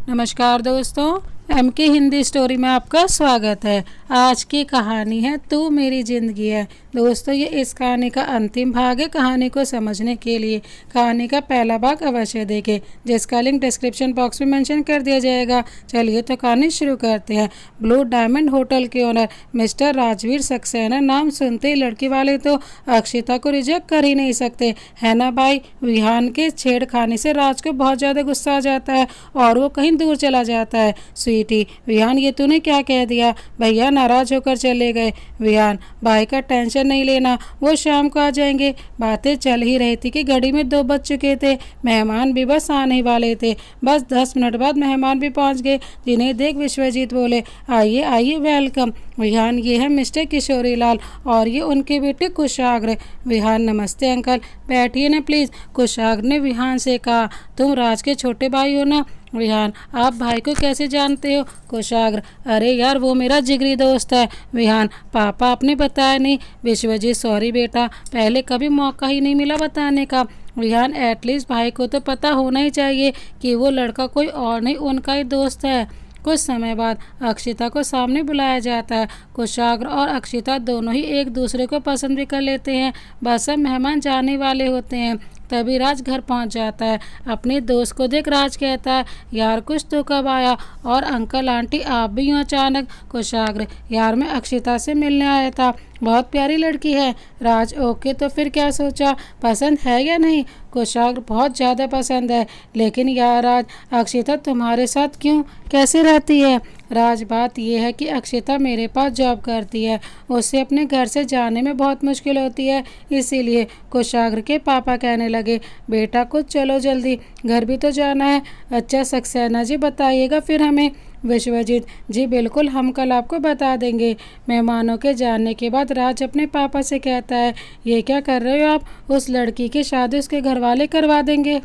नमस्कार दोस्तों, MK Hindi story में आपका स्वागत है। आज की कहानी है तू मेरी ज़िंदगी है। दोस्तों, ये इस कहानी का अंतिम भाग है। कहानी को समझने के लिए कहानी का पहला भाग अवश्य देखें, जिसका लिंक डिस्क्रिप्शन बॉक्स में मेंशन कर दिया जाएगा। चलिए तो कहानी शुरू करते हैं। ब्लू डायमंड होटल के ओनर मिस्टर राजवीर सक्सेना नाम सुनते ही लड़की वाले तो अक्षिता को रिजेक्ट कर ही नहीं सकते, है ना भाई। विहान के छेड़खानी से राज को बहुत ज़्यादा गुस्सा आ जाता है और वो कहीं दूर चला जाता है। स्वीटी, विहान ये तूने क्या कह दिया? भैया नाराज होकर चले गए। विहान, भाई का टेंशन नहीं लेना, वो शाम को आ जाएंगे। बातें चल ही रही थी कि घड़ी में 2 बज चुके थे। मेहमान भी बस आने ही वाले थे। बस 10 मिनट बाद मेहमान भी पहुंच गए, जिन्हें देख विश्वजीत बोले, आइए आइए, वेलकम। विहान, ये है मिस्टर किशोरी लाल और ये उनके बेटे कुशाग्र। विहान, नमस्ते अंकल, बैठिए ना प्लीज़। कुशाग्र ने विहान से कहा, तुम राज के छोटे भाई हो ना? विहान, आप भाई को कैसे जानते हो? कुशाग्र, अरे यार, वो मेरा जिगरी दोस्त है। विहान, पापा आपने बताया नहीं। विश्वजीत, सॉरी बेटा, पहले कभी मौका ही नहीं मिला बताने का। विहान, एटलीस्ट भाई को तो पता होना ही चाहिए कि वो लड़का कोई और नहीं, उनका ही दोस्त है। कुछ समय बाद अक्षिता को सामने बुलाया जाता है। कुशाग्र और अक्षिता दोनों ही एक दूसरे को पसंद भी कर लेते हैं। बस सब मेहमान जाने वाले होते हैं, तभी राज घर पहुंच जाता है। अपने दोस्त को देख राज कहता है, यार कुछ तो कब आया, और अंकल आंटी आप भी यूँ अचानक? कुशाग्र, यार मैं अक्षिता से मिलने आया था, बहुत प्यारी लड़की है। राज, ओके, तो फिर क्या सोचा, पसंद है या नहीं? कुशाग्र, बहुत ज़्यादा पसंद है, लेकिन यार राज, अक्षिता तुम्हारे साथ क्यों, कैसे रहती है? राज, बात यह है कि अक्षिता मेरे पास जॉब करती है, उससे अपने घर से जाने में बहुत मुश्किल होती है, इसीलिए। कुशाग्र के पापा कहने लगे, बेटा कुछ चलो जल्दी, घर भी तो जाना है। अच्छा सक्सेना जी, बताइएगा फिर हमें। विश्वजीत, जी बिल्कुल, हम कल आपको बता देंगे। मेहमानों के जाने के बाद राज अपने पापा से कहता है, ये क्या कर रहे हो आप? उस लड़की की शादी उसके घर वाले करवा देंगे।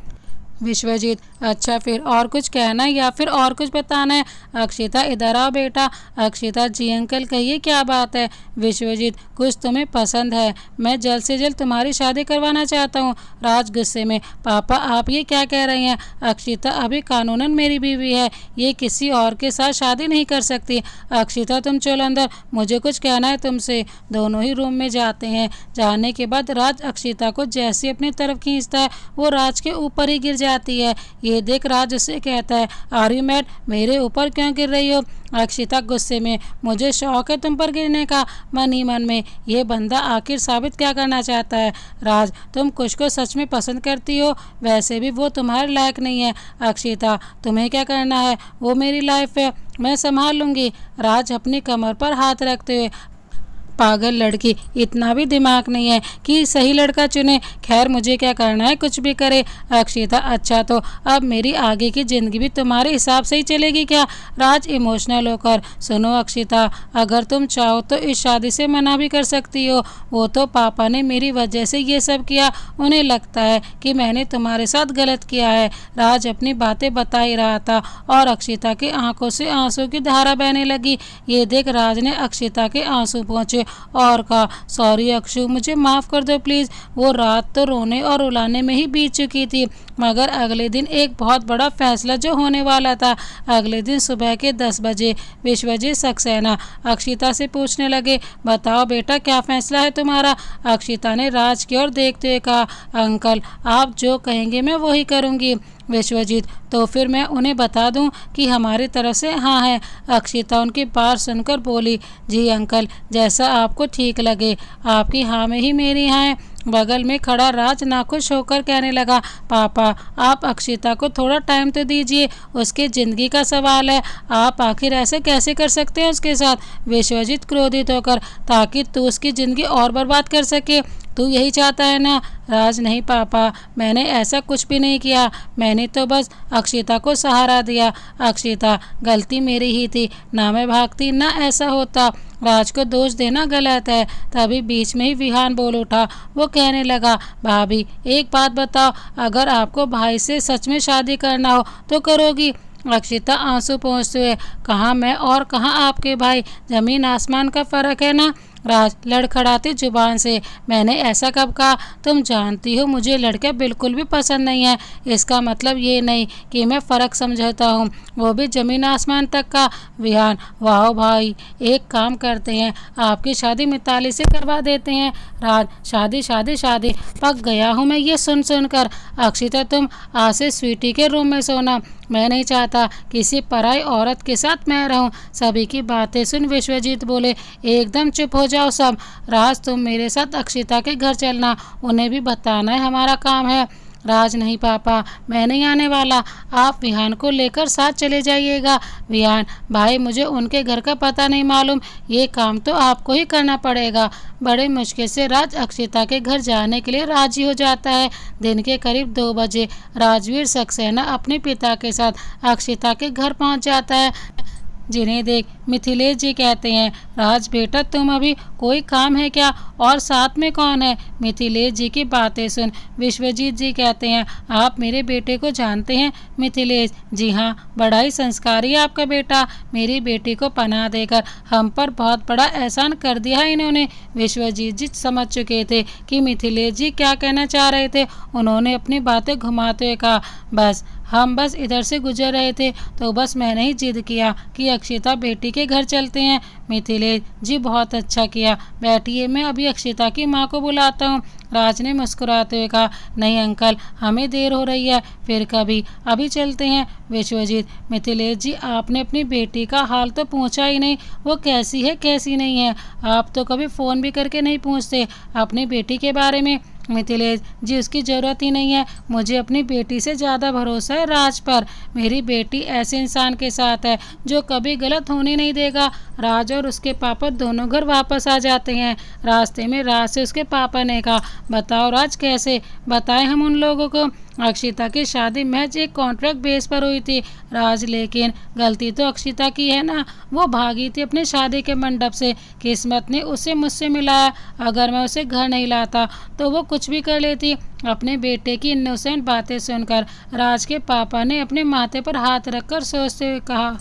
विश्वजीत, अच्छा फिर और कुछ कहना है या फिर और कुछ बताना है? अक्षिता, इधर आओ बेटा। अक्षिता, जी अंकल कहिए, क्या बात है? विश्वजीत, कुछ तुम्हें पसंद है, मैं जल्द से जल्द तुम्हारी शादी करवाना चाहता हूँ। राज गुस्से में, पापा आप ये क्या कह रहे हैं? अक्षिता अभी कानूनन मेरी बीवी है, ये किसी और के साथ शादी नहीं कर सकती। अक्षिता तुम चलो अंदर, मुझे कुछ कहना है तुमसे। दोनों ही रूम में जाते हैं। जाने के बाद राज अक्षिता को जैसे अपनी तरफ खींचता है, वो राज के ऊपर ही गिर जाती है। ये देख राज उससे कहता है, आर यू मैड, मेरे ऊपर क्यों गिर रही हो? अक्षिता गुस्से में, मुझे शौक है तुम पर गिरने का। मन ही मन में, ये बंदा आखिर साबित क्या करना चाहता है? राज, तुम कुछ को सच में पसंद करती हो, वैसे भी वो तुम्हारे लायक नहीं है। अक्षिता, तुम्हें क्या करना है, वो मेरी लाइफ है, मैं संभाल लूंगी। राज अपनी कमर पर हाथ रखते हुए, पागल लड़की, इतना भी दिमाग नहीं है कि सही लड़का चुने। खैर मुझे क्या करना है, कुछ भी करे। अक्षिता, अच्छा तो अब मेरी आगे की ज़िंदगी भी तुम्हारे हिसाब से ही चलेगी क्या? राज इमोशनल होकर, सुनो अक्षिता, अगर तुम चाहो तो इस शादी से मना भी कर सकती हो। वो तो पापा ने मेरी वजह से ये सब किया, उन्हें लगता है कि मैंने तुम्हारे साथ गलत किया है। राज अपनी बातें बता ही रहा था और अक्षिता की आंखों से आंसू की धारा बहने लगी। ये देख राज ने अक्षिता के आंसू पहुँचे और कहा, सॉरी अक्षु, मुझे माफ़ कर दो प्लीज़। वो रात तो रोने और रुलाने में ही बीत चुकी थी, मगर अगले दिन एक बहुत बड़ा फैसला जो होने वाला था। अगले दिन सुबह के 10 बजे विश्वजीत सक्सेना अक्षिता से पूछने लगे, बताओ बेटा, क्या फैसला है तुम्हारा? अक्षिता ने राज की ओर देखते हुए कहा, अंकल आप जो कहेंगे मैं वही करूँगी। विश्वजीत, तो फिर मैं उन्हें बता दूं कि हमारी तरफ से हाँ है? अक्षिता उनकी बात सुनकर बोली, जी अंकल, जैसा आपको ठीक लगे, आपकी हाँ में ही मेरी हाँ है। बगल में खड़ा राज नाखुश होकर कहने लगा, पापा आप अक्षिता को थोड़ा टाइम तो दीजिए, उसकी ज़िंदगी का सवाल है, आप आखिर ऐसे कैसे कर सकते हैं उसके साथ? विश्वजीत क्रोधित होकर, ताकि तू उसकी ज़िंदगी और बर्बाद कर सके, तू यही चाहता है ना? राज, नहीं पापा, मैंने ऐसा कुछ भी नहीं किया, मैंने तो बस अक्षिता को सहारा दिया। अक्षिता, गलती मेरी ही थी, ना मैं भागती ना ऐसा होता। राज को दोष देना गलत है। तभी बीच में ही विहान बोल उठा। वो कहने लगा, भाभी एक बात बताओ, अगर आपको भाई से सच में शादी करना हो तो करोगी? अक्षिता आंसू पोंछते हुए, कहाँ मैं और कहाँ आपके भाई, ज़मीन आसमान का फ़र्क है ना। राज लड़खड़ाती जुबान से, मैंने ऐसा कब कहा? तुम जानती हो मुझे लड़के बिल्कुल भी पसंद नहीं है। इसका मतलब ये नहीं कि मैं फ़र्क समझता हूँ, वो भी ज़मीन आसमान तक का। विहान, वाह भाई, एक काम करते हैं, आपकी शादी मिताली से करवा देते हैं। राज, शादी शादी शादी, पक गया हूँ मैं ये सुन सुनकर। अक्षिता, तुम आज से स्वीटी के रूम में सोना। मैं नहीं चाहता किसी पराई औरत के साथ मैं रहूं। सभी की बातें सुन विश्वजीत बोले, एकदम चुप हो जाओ सब। राज, तुम मेरे साथ अक्षिता के घर चलना, उन्हें भी बताना है हमारा काम है। राज, नहीं पापा, मैं नहीं आने वाला, आप विहान को लेकर साथ चले जाइएगा। विहान, भाई मुझे उनके घर का पता नहीं मालूम, ये काम तो आपको ही करना पड़ेगा। बड़े मुश्किल से राज अक्षिता के घर जाने के लिए राजी हो जाता है। दिन के करीब 2 बजे राजवीर सक्सेना अपने पिता के साथ अक्षिता के घर पहुंच जाता है, जिन्हें देख मिथिलेश जी कहते हैं, राज बेटा तुम अभी कोई काम है क्या, और साथ में कौन है? मिथिलेश जी की बातें सुन विश्वजीत जी कहते हैं, आप मेरे बेटे को जानते हैं मिथिलेश? जी हाँ, बड़ा ही संस्कारी है आपका बेटा। मेरी बेटी को पनाह देकर हम पर बहुत बड़ा एहसान कर दिया है इन्होंने। विश्वजीत जी समझ चुके थे कि मिथिलेश जी क्या कहना चाह रहे थे। उन्होंने अपनी बातें घुमाते हुए कहा, हम बस इधर से गुजर रहे थे तो बस मैंने ही जिद किया कि अक्षिता बेटी के घर चलते हैं। मिथिलेश जी, बहुत अच्छा किया, बैठिए, मैं अभी अक्षिता की माँ को बुलाता हूँ। राज ने मुस्कुराते हुए कहा, नहीं अंकल, हमें देर हो रही है, फिर कभी, अभी चलते हैं। विश्वजीत, मिथिलेश जी, आपने अपनी बेटी का हाल तो पूछा ही नहीं, वो कैसी है कैसी नहीं है। आप तो कभी फ़ोन भी करके नहीं पूछते अपनी बेटी के बारे में। मिथिलेश जी, उसकी ज़रूरत ही नहीं है, मुझे अपनी बेटी से ज़्यादा भरोसा है राज पर। मेरी बेटी ऐसे इंसान के साथ है जो कभी गलत होने नहीं देगा। राज और उसके पापा दोनों घर वापस आ जाते हैं। रास्ते में राज से उसके पापा ने कहा, बताओ राज, कैसे बताएं हम उन लोगों को? अक्षिता की शादी महज एक कॉन्ट्रैक्ट बेस पर हुई थी राज, लेकिन गलती तो अक्षिता की है ना। वो भागी थी अपने शादी के मंडप से, किस्मत ने उसे मुझसे मिलाया। अगर मैं उसे घर नहीं लाता तो वो कुछ भी कर लेती। अपने बेटे की इनोसेंट बातें सुनकर राज के पापा ने अपने माथे पर हाथ रखकर सोचते हुए कहा,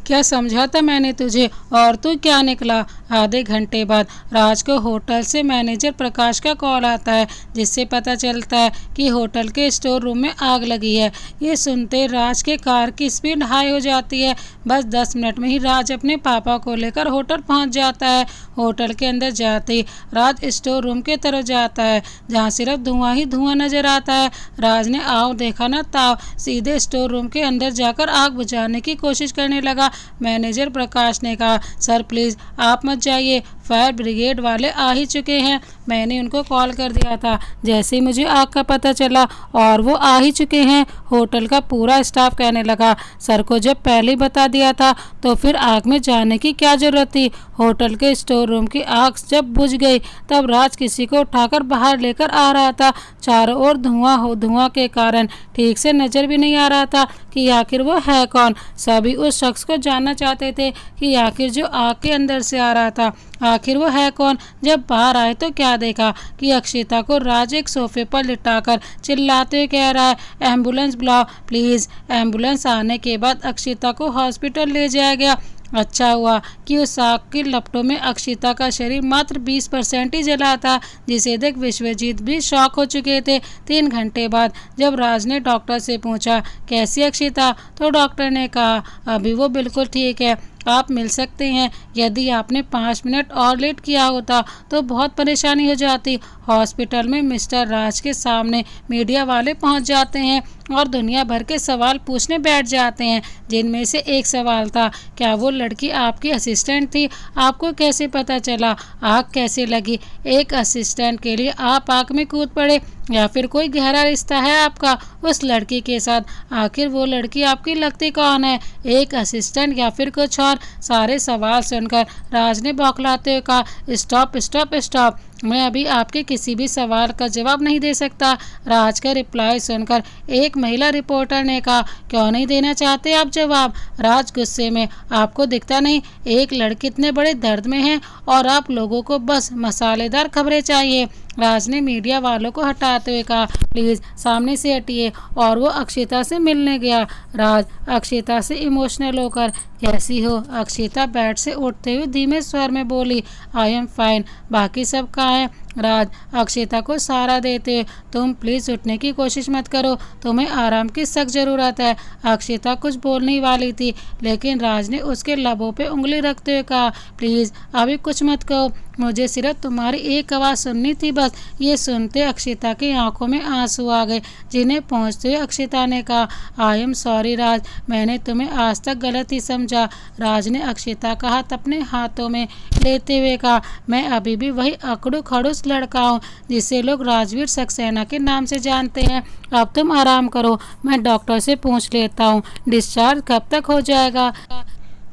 क्या समझा था मैंने तुझे, और तू क्या निकला? आधे घंटे बाद राज को होटल से मैनेजर प्रकाश का कॉल आता है, जिससे पता चलता है कि होटल के स्टोर रूम में आग लगी है। ये सुनते राज के कार की स्पीड हाई हो जाती है। बस 10 मिनट में ही राज अपने पापा को लेकर होटल पहुंच जाता है। होटल के अंदर जाते ही राज स्टोर रूम की तरफ जाता है, जहाँ सिर्फ धुआं ही धुआं नजर आता है। राज ने आओ देखा न ताव, सीधे स्टोर रूम के अंदर जाकर आग बुझाने की कोशिश करने लगा। मैनेजर प्रकाश ने कहा, सर प्लीज़ आप मत जाइए, फायर ब्रिगेड वाले आ ही चुके हैं, मैंने उनको कॉल कर दिया था जैसे ही मुझे आग का पता चला, और वो आ ही चुके हैं। होटल का पूरा स्टाफ कहने लगा, सर को जब पहले ही बता दिया था तो फिर आग में जाने की क्या जरूरत थी। होटल के स्टोर रूम की आग जब बुझ गई तब राज किसी को उठाकर बाहर लेकर आ रहा था। चारों ओर धुआं के कारण ठीक से नजर भी नहीं आ रहा था कि आखिर वो है कौन। सभी उस शख्स को जानना चाहते थे कि आखिर जो आग के अंदर से आ रहा था आखिर वो है कौन। जब बाहर आए तो क्या देखा कि अक्षिता को राज एक सोफे पर लिटाकर चिल्लाते हुए कह रहा है, एम्बुलेंस बुलाओ प्लीज़। एम्बुलेंस आने के बाद अक्षिता को हॉस्पिटल ले जाया गया। अच्छा हुआ कि उस आग की लपटों में अक्षिता का शरीर मात्र 20% ही जला था, जिसे देख विश्वजीत भी शॉक हो चुके थे। 3 घंटे बाद जब राज ने डॉक्टर से पूछा, कैसी अक्षिता, तो डॉक्टर ने कहा, अभी वो बिल्कुल ठीक है, आप मिल सकते हैं। यदि आपने 5 मिनट और लेट किया होता तो बहुत परेशानी हो जाती। हॉस्पिटल में मिस्टर राज के सामने मीडिया वाले पहुंच जाते हैं और दुनिया भर के सवाल पूछने बैठ जाते हैं, जिनमें से एक सवाल था, क्या वो लड़की आपकी असिस्टेंट थी? आपको कैसे पता चला? आग कैसे लगी? एक असिस्टेंट के लिए आप आग में कूद पड़े, या फिर कोई गहरा रिश्ता है आपका उस लड़की के साथ? आखिर वो लड़की आपकी लगती कौन है, एक असिस्टेंट या फिर कुछ और? सारे सवाल सुनकर राज ने बौखलाते हुए कहा, स्टॉप स्टॉप स्टॉप, मैं अभी आपके किसी भी सवाल का जवाब नहीं दे सकता। राज का रिप्लाई सुनकर एक महिला रिपोर्टर ने कहा, क्यों नहीं देना चाहते आप जवाब? राज गुस्से में, आपको दिखता नहीं एक लड़की इतने बड़े दर्द में है और आप लोगों को बस मसालेदार खबरें चाहिए। राज ने मीडिया वालों को हटाते हुए कहा, प्लीज़ सामने से हटिए, और वो अक्षिता से मिलने गया। राज अक्षिता से इमोशनल होकर, कैसी हो? अक्षिता बेड से उठते हुए धीमे स्वर में बोली, आई एम फाइन, बाकी सब कहाँ है? राज अक्षिता को सहारा देते हुए, तुम प्लीज़ उठने की कोशिश मत करो, तुम्हें आराम की सख्त ज़रूरत है। अक्षिता कुछ बोलने वाली थी, लेकिन राज ने उसके लबों पे उंगली रखते हुए कहा, प्लीज़ अभी कुछ मत कहो, मुझे सिर्फ तुम्हारी एक आवाज़ सुननी थी बस। ये सुनते अक्षिता की आंखों में आंसू आ गए, जिन्हें पहुंचते हुए अक्षिता ने कहा, आई एम सॉरी राज, मैंने तुम्हें आज तक गलत ही समझा। राज ने अक्षिता का हाथ अपने हाथों में लेते हुए कहा, मैं अभी भी वही अकड़ू खड़ूस लड़का हूँ जिसे लोग राजवीर सक्सेना के नाम से जानते हैं। अब तुम आराम करो, मैं डॉक्टर से पूछ लेता हूँ डिस्चार्ज कब तक हो जाएगा,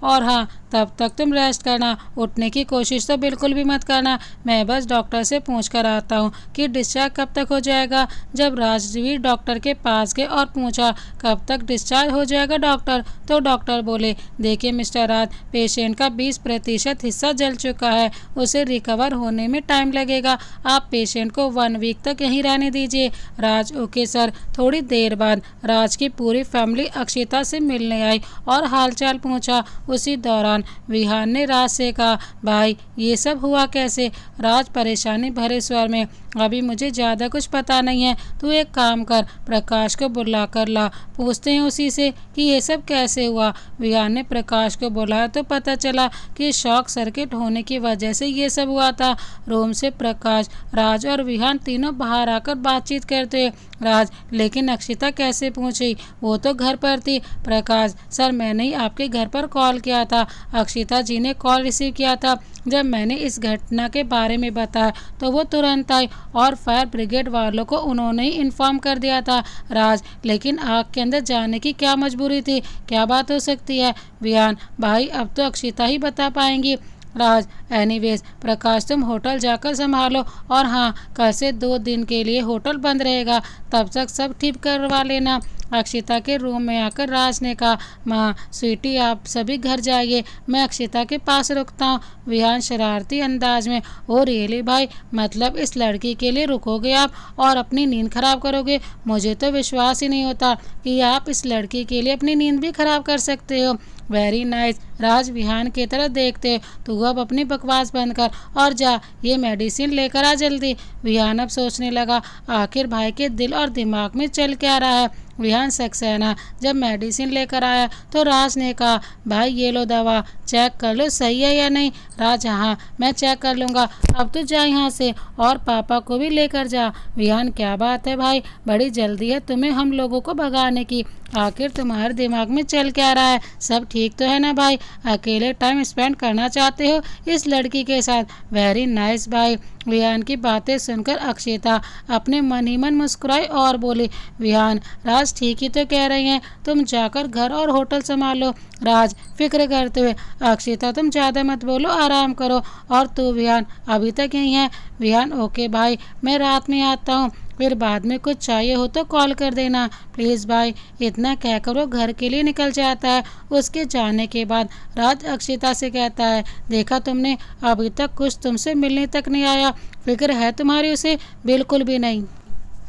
और हाँ तब तक तुम रेस्ट करना, उठने की कोशिश तो बिल्कुल भी मत करना। मैं बस डॉक्टर से पूछ कर आता हूँ कि डिस्चार्ज कब तक हो जाएगा। जब राजवीर डॉक्टर के पास गए और पूछा, कब तक डिस्चार्ज हो जाएगा डॉक्टर, तो डॉक्टर बोले, देखिए मिस्टर राज, पेशेंट का 20% हिस्सा जल चुका है, उसे रिकवर होने में टाइम लगेगा, आप पेशेंट को 1 वीक तक यहीं रहने दीजिए। राज, ओके सर। थोड़ी देर बाद राज की पूरी फैमिली अक्षिता से मिलने आई और हालचाल पूछा। उसी दौरान विहान ने राज से कहा, भाई ये सब हुआ कैसे? राज परेशानी भरे स्वर में, अभी मुझे ज़्यादा कुछ पता नहीं है, तू एक काम कर, प्रकाश को बुला कर ला, पूछते हैं उसी से कि ये सब कैसे हुआ। विहान ने प्रकाश को बुलाया तो पता चला कि शॉक सर्किट होने की वजह से ये सब हुआ था। रूम से प्रकाश, राज और विहान तीनों बाहर आकर बातचीत करते हुए, राज, लेकिन अक्षिता कैसे पहुंची? वो तो घर पर थी। प्रकाश, सर मैंने ही आपके घर पर कॉल किया था, अक्षिता जी ने कॉल रिसीव किया था। जब मैंने इस घटना के बारे में बताया तो वो तुरंत आई और फायर ब्रिगेड वालों को उन्होंने ही इन्फॉर्म कर दिया था। राज, लेकिन आग के अंदर जाने की क्या मजबूरी थी, क्या बात हो सकती है? विहान, भाई अब तो अक्षिता ही बता पाएंगी। राज, एनीवेज प्रकाश, तुम होटल जाकर संभालो, और हाँ कल से 2 दिन के लिए होटल बंद रहेगा, तब तक सब ठीक करवा लेना। अक्षिता के रूम में आकर राज ने कहा, माँ, स्वीटी आप सभी घर जाइए, मैं अक्षिता के पास रुकता हूँ। विहान शरारती अंदाज में, ओ रियली भाई, मतलब इस लड़की के लिए रुकोगे आप और अपनी नींद खराब करोगे? मुझे तो विश्वास ही नहीं होता कि आप इस लड़की के लिए अपनी नींद भी खराब कर सकते हो। Very nice. राज विहान की तरह देखते, तू अब अपनी बकवास बंद कर और जा, ये मेडिसिन लेकर आ जल्दी। विहान अब सोचने लगा, आखिर भाई के दिल और दिमाग में चल क्या रहा है। विहान सक्सेना जब मेडिसिन लेकर आया तो राज ने कहा, भाई ये लो दवा, चेक कर लो सही है या नहीं। राज, हाँ मैं चेक कर लूँगा, अब तो जा यहाँ से और पापा को भी लेकर जा। विहान, क्या बात है भाई, बड़ी जल्दी है तुम्हें हम लोगों को भगाने की, आखिर तुम्हारे दिमाग में चल क्या रहा है? सब ठीक तो है ना भाई? अकेले टाइम स्पेंड करना चाहते हो इस लड़की के साथ? वेरी नाइस भाई। विहान की बातें सुनकर अक्षिता अपने मन ही मन मुस्कुराई और बोली, विहान, राज ठीक ही तो कह रही हैं, तुम जाकर घर और होटल संभालो। राज फिक्र करते हुए, अक्षिता तुम ज़्यादा मत बोलो, आराम करो, और तू विहान अभी तक यहीं है? विहान, ओके भाई, मैं रात में आता हूँ, फिर बाद में कुछ चाहिए हो तो कॉल कर देना प्लीज़ भाई। इतना कहकर वो घर के लिए निकल जाता है। उसके जाने के बाद राज अक्षिता से कहता है, देखा तुमने, अभी तक कुछ तुमसे मिलने तक नहीं आया, फिक्र है तुम्हारी उसे? बिल्कुल भी नहीं,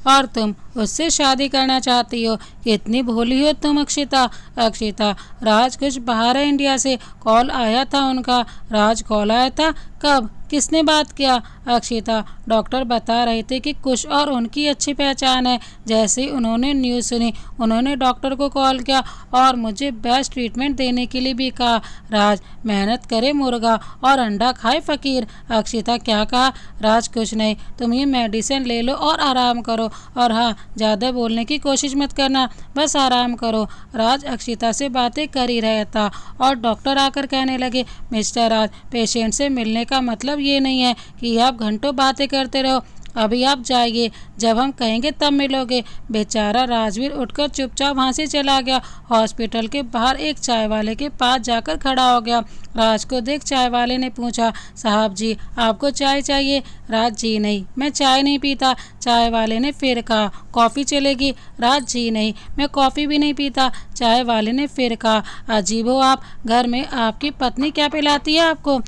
और तुम उससे शादी करना चाहती हो, कितनी भोली हो तुम अक्षिता। अक्षिता, राज कुछ बाहर है इंडिया से, कॉल आया था उनका। राज, कॉल आया था? कब, किसने बात किया? अक्षिता, डॉक्टर बता रहे थे कि कुछ और उनकी अच्छी पहचान है। जैसे ही उन्होंने न्यूज़ सुनी उन्होंने डॉक्टर को कॉल किया और मुझे बेस्ट ट्रीटमेंट देने के लिए भी कहा। राज, मेहनत करे मुर्गा और अंडा खाए फकीर। अक्षिता, क्या कहा? राज, कुछ नहीं, तुम ये मेडिसिन ले लो और आराम करो, और हाँ ज़्यादा बोलने की कोशिश मत करना, बस आराम करो। राज अक्षिता से बातें कर ही रहा था और डॉक्टर आकर कहने लगे, मिस्टर राज, पेशेंट से मिलने का मतलब ये नहीं है कि आप घंटों बातें करते रहो, अभी आप जाइए, जब हम कहेंगे तब मिलोगे। बेचारा राजवीर उठकर चुपचाप वहाँ से चला गया। हॉस्पिटल के बाहर एक चाय वाले के पास जाकर खड़ा हो गया। राज को देख चाय वाले ने पूछा, साहब जी आपको चाय चाहिए? राज, जी नहीं, मैं चाय नहीं पीता। चाय वाले ने फिर कहा, कॉफ़ी चलेगी? राज, जी नहीं, मैं कॉफ़ी भी नहीं पीता। चाय वाले ने फिर कहा, अजीब हो आप, घर में आपकी पत्नी क्या पिलाती है आपको?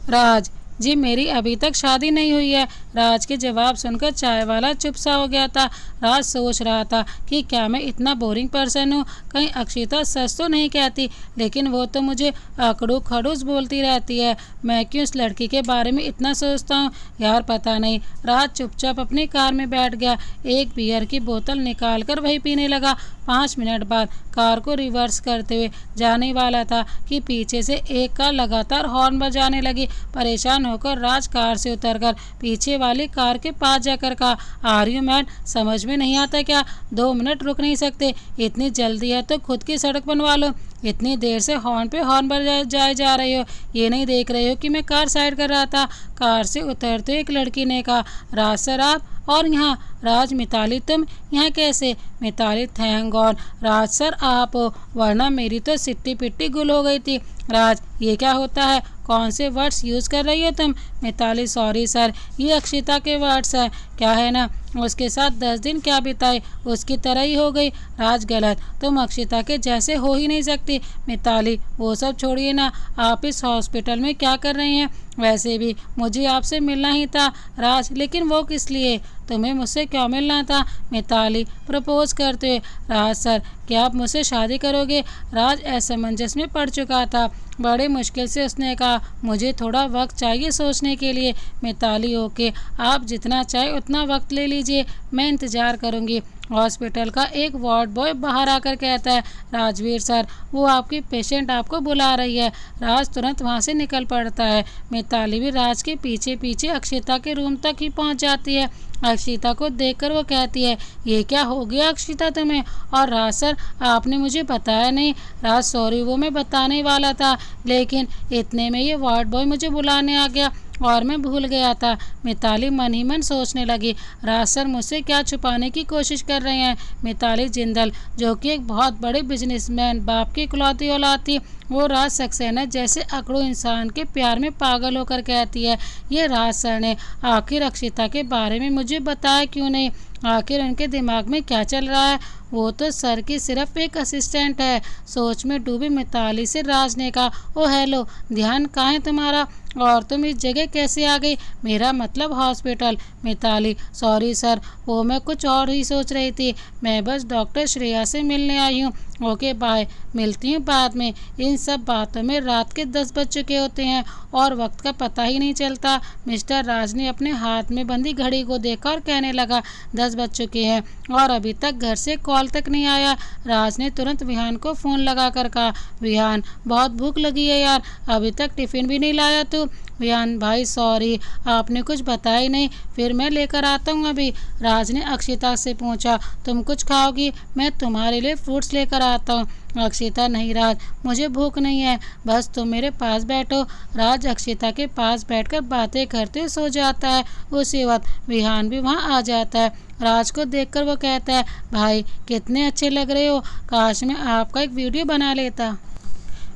राज, जी मेरी अभी तक शादी नहीं हुई है। राज के जवाब सुनकर चाय वाला चुप सा हो गया था। राज सोच रहा था कि क्या मैं इतना बोरिंग पर्सन हूँ, कहीं अक्षिता सच तो नहीं कहती, लेकिन वो तो मुझे अकड़ू खड़ूस बोलती रहती है। मैं क्यों इस लड़की के बारे में इतना सोचता हूँ यार, पता नहीं। राज चुपचाप अपनी कार में बैठ गया, एक बियर की बोतल निकाल कर वही पीने लगा। 5 मिनट बाद कार को रिवर्स करते हुए जाने वाला था कि पीछे से एक कार लगातार हॉर्न बजाने लगी। परेशान होकर राज कार से उतरकर पीछे वाली कार के पास जाकर कहा, आर यू मैन, समझ में नहीं आता क्या? 2 मिनट रुक नहीं सकते? इतनी जल्दी है तो खुद की सड़क बनवा लो। इतनी देर से हॉर्न पे हॉर्न बजाए जा रहे हो, ये नहीं देख रहे हो कि मैं कार साइड कर रहा था? कार से उतरते एक लड़की ने कहा, राज सर आप, और यहाँ? राज, मिताली तुम यहाँ कैसे? मिताली, थैंक गॉड राज सर आप हो, वरना मेरी तो सिट्टी पिट्टी गुल हो गई थी। राज, ये क्या होता है? कौन से वर्ड्स यूज़ कर रही हो तुम? मिताली, सॉरी सर, ये अक्षिता के वर्ड्स हैं। क्या है ना, उसके साथ 10 दिन क्या बिताए, उसकी तरह ही हो गई। राज, गलत, तुम अक्षिता के जैसे हो ही नहीं सकती। मिताली, वो सब छोड़िए ना, आप इस हॉस्पिटल में क्या कर रही हैं? वैसे भी मुझे आपसे मिलना ही था। राज, लेकिन वो किस लिए? तुम्हें मुझसे क्यों मिलना था? मिताली, प्रपोज करते हुए, राज सर क्या आप मुझसे शादी करोगे? राज असमंजस में पड़ चुका था। बड़े मुश्किल से उसने कहा, मुझे थोड़ा वक्त चाहिए सोचने के लिए। मिताली, ओके, आप जितना चाहे उतना वक्त ले लीजिए, मैं इंतज़ार करूँगी। हॉस्पिटल का एक वार्ड बॉय बाहर आकर कहता है, राजवीर सर वो आपकी पेशेंट आपको बुला रही है। राज तुरंत वहाँ से निकल पड़ता है। मिताली भी राज के पीछे पीछे अक्षिता के रूम तक ही पहुँच जाती है। अक्षिता को देखकर वो कहती है, ये क्या हो गया अक्षिता तुम्हें? और राज सर आपने मुझे बताया नहीं। राज, सॉरी, वो मैं बताने वाला था, लेकिन इतने में ये वार्ड बॉय मुझे बुलाने आ गया और मैं भूल गया था। मिताली मन ही मन सोचने लगी, राज सर मुझसे क्या छुपाने की कोशिश कर रहे हैं? मिताली जिंदल, जो कि एक बहुत बड़े बिजनेसमैन बाप की इकलौती औलाद थी, वो राज सक्सेना जैसे अकड़ू इंसान के प्यार में पागल होकर कहती है, ये राज सर ने आखिर अक्षिता के बारे में मुझे बताया क्यों नहीं? आखिर उनके दिमाग में क्या चल रहा है? वो तो सर की सिर्फ एक असिस्टेंट है। सोच में डूबी मिताली से राज ने कहा, ओ हेलो, ध्यान कहाँ है तुम्हारा? और तुम इस जगह कैसे आ गई? मेरा मतलब हॉस्पिटल। मिताली, सॉरी सर, वो मैं कुछ और ही सोच रही थी। मैं बस डॉक्टर श्रेया से मिलने आई हूँ। ओके बाय, मिलती हूँ बाद में। इन सब बातों में रात के 10 बज चुके होते हैं और वक्त का पता ही नहीं चलता। मिस्टर राज ने अपने हाथ में बंधी घड़ी को देखा और कहने लगा, 10 बज चुके हैं और अभी तक घर से कॉल तक नहीं आया। राज ने तुरंत विहान को फ़ोन लगाकर कहा, विहान बहुत भूख लगी है यार, अभी तक टिफ़िन भी नहीं लाया तू। विहान, भाई सॉरी, आपने कुछ बताया ही नहीं, फिर मैं लेकर आता हूँ अभी। राज ने अक्षिता से पूछा, तुम कुछ खाओगी? मैं तुम्हारे लिए फ्रूट्स लेकर आता हूँ। अक्षिता, नहीं राज, मुझे भूख नहीं है, बस तुम मेरे पास बैठो। राज अक्षिता के पास बैठकर बातें करते सो जाता है। उसी वक्त विहान भी वहाँ आ जाता है। राज को देखकर वो कहता है, भाई कितने अच्छे लग रहे हो, काश मैं आपका एक वीडियो बना लेता।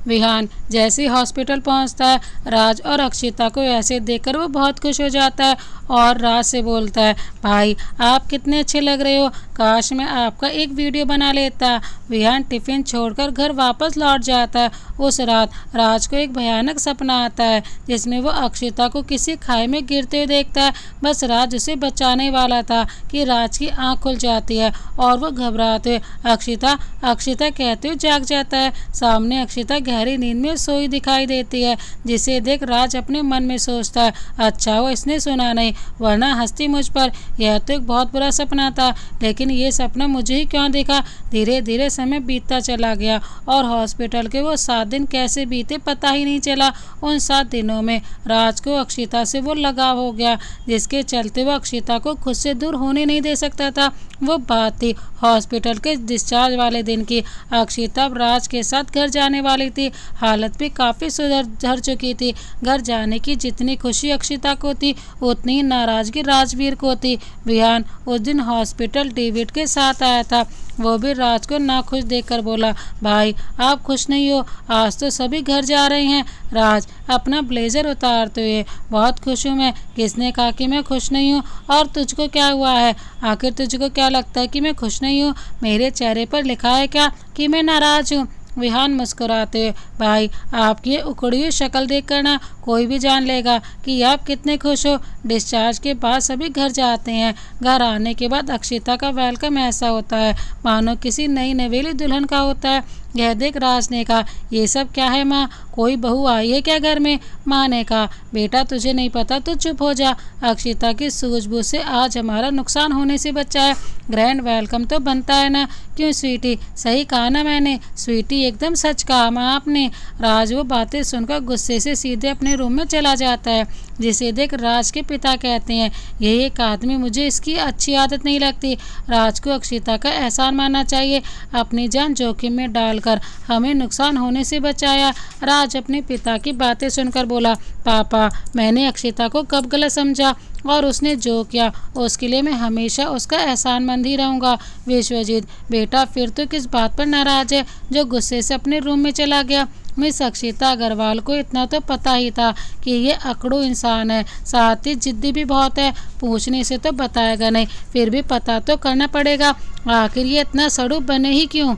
विहान जैसे ही हॉस्पिटल पहुंचता है, राज और अक्षिता को ऐसे देखकर वो बहुत खुश हो जाता है और राज से बोलता है, भाई आप कितने अच्छे लग रहे हो, काश मैं आपका एक वीडियो बना लेता। विहान टिफ़िन छोड़कर घर वापस लौट जाता है। उस रात राज को एक भयानक सपना आता है जिसमें वो अक्षिता को किसी खाई में गिरते हुए देखता है। बस राज उसे बचाने वाला था कि राज की आंख खुल जाती है और वो घबराते हुए अक्षिता अक्षिता कहते हुए जाग जाता है। सामने अक्षिता गहरी नींद में सोई दिखाई देती है, जिसे देख राज अपने मन में सोचता है, अच्छा वो इसने सुना नहीं, वरना हंसती मुझ पर। यह तो एक बहुत बुरा सपना था, लेकिन ये सपना मुझे ही क्यों दिखा? धीरे धीरे समय बीतता चला गया और हॉस्पिटल के वो 7 दिन कैसे बीते पता ही नहीं चला। उन 7 दिनों में राज को अक्षिता से वो लगाव हो गया जिसके चलते वो अक्षिता को खुद से दूर होने नहीं दे सकता था। वो बात थी हॉस्पिटल के डिस्चार्ज वाले दिन की। अक्षिता राज के साथ घर जाने वाली थी, की हालत भी काफ़ी सुधर चुकी थी। घर जाने की जितनी खुशी अक्षिता को थी उतनी ही नाराज़गी राजवीर को थी। विहान उस दिन हॉस्पिटल डेविड के साथ आया था। वो भी राज को नाखुश देखकर बोला, भाई आप खुश नहीं हो? आज तो सभी घर जा रहे हैं। राज अपना ब्लेजर उतारते हुए, बहुत खुश हूँ मैं। किसने कहा कि मैं खुश नहीं हूँ? और तुझको क्या हुआ है? आखिर तुझको क्या लगता है कि मैं खुश नहीं हूँ? मेरे चेहरे पर लिखा है क्या कि मैं नाराज हूँ? विहान मुस्कुराते हुए, भाई आपकी ये उखड़ी हुई शक्ल देखकर ना कोई भी जान लेगा कि आप कितने खुश हो। डिस्चार्ज के बाद सभी घर जाते हैं। घर आने के बाद अक्षिता का वेलकम ऐसा होता है मानो किसी नई नवेली दुल्हन का होता है। यह देख राज ने कहा, ये सब क्या है माँ? कोई बहू आई है क्या घर में? माँ ने कहा, बेटा तुझे नहीं पता तो चुप हो जा। अक्षिता की सूझबूझ से आज हमारा नुकसान होने से बचा है। ग्रैंड वेलकम तो बनता है ना? क्यों स्वीटी, सही कहा ना मैंने? स्वीटी एकदम सच कहा माँ आपने। राज वो बातें सुनकर गुस्से से सीधे अपने रूम में चला जाता है, जिसे देख राज के पिता कहते हैं, यही एक आदमी, मुझे इसकी अच्छी आदत नहीं लगती। राज को अक्षिता का एहसान मानना चाहिए। अपनी जान जोखिम में डालकर हमें नुकसान होने से बचाया। राज अपने पिता की बातें सुनकर बोला, पापा मैंने अक्षिता को कब गलत समझा? और उसने जो किया उसके लिए मैं हमेशा उसका एहसानमंद ही रहूँगा। विश्वजीत बेटा फिर तो किस बात पर नाराज है जो गुस्से से अपने रूम में चला गया? मिस अक्षिता अग्रवाल को इतना तो पता ही था कि ये अकड़ू इंसान है, साथ ही जिद्दी भी बहुत है। पूछने से तो बताएगा नहीं, फिर भी पता तो करना पड़ेगा आखिर ये इतना सड़ू बने ही क्यों।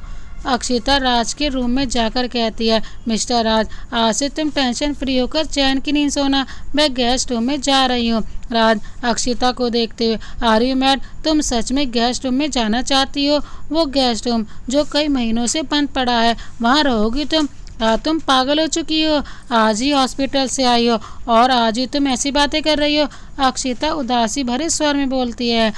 अक्षिता राज के रूम में जाकर कहती है, मिस्टर राज आज से तुम टेंशन फ्री होकर चैन की नींद सोना। मैं गेस्ट रूम में जा रही हूँ। राज अक्षिता को देखते हुए, आर यू मैड? तुम सच में गेस्ट रूम में जाना चाहती हो? वो गेस्ट रूम जो कई महीनों से बंद पड़ा है, वहाँ रहोगी तुम? तुम पागल हो चुकी हो। आज ही हॉस्पिटल से आई हो और आज ही तुम ऐसी बातें कर रही हो। अक्षिता उदासी भरे स्वर में बोलती है,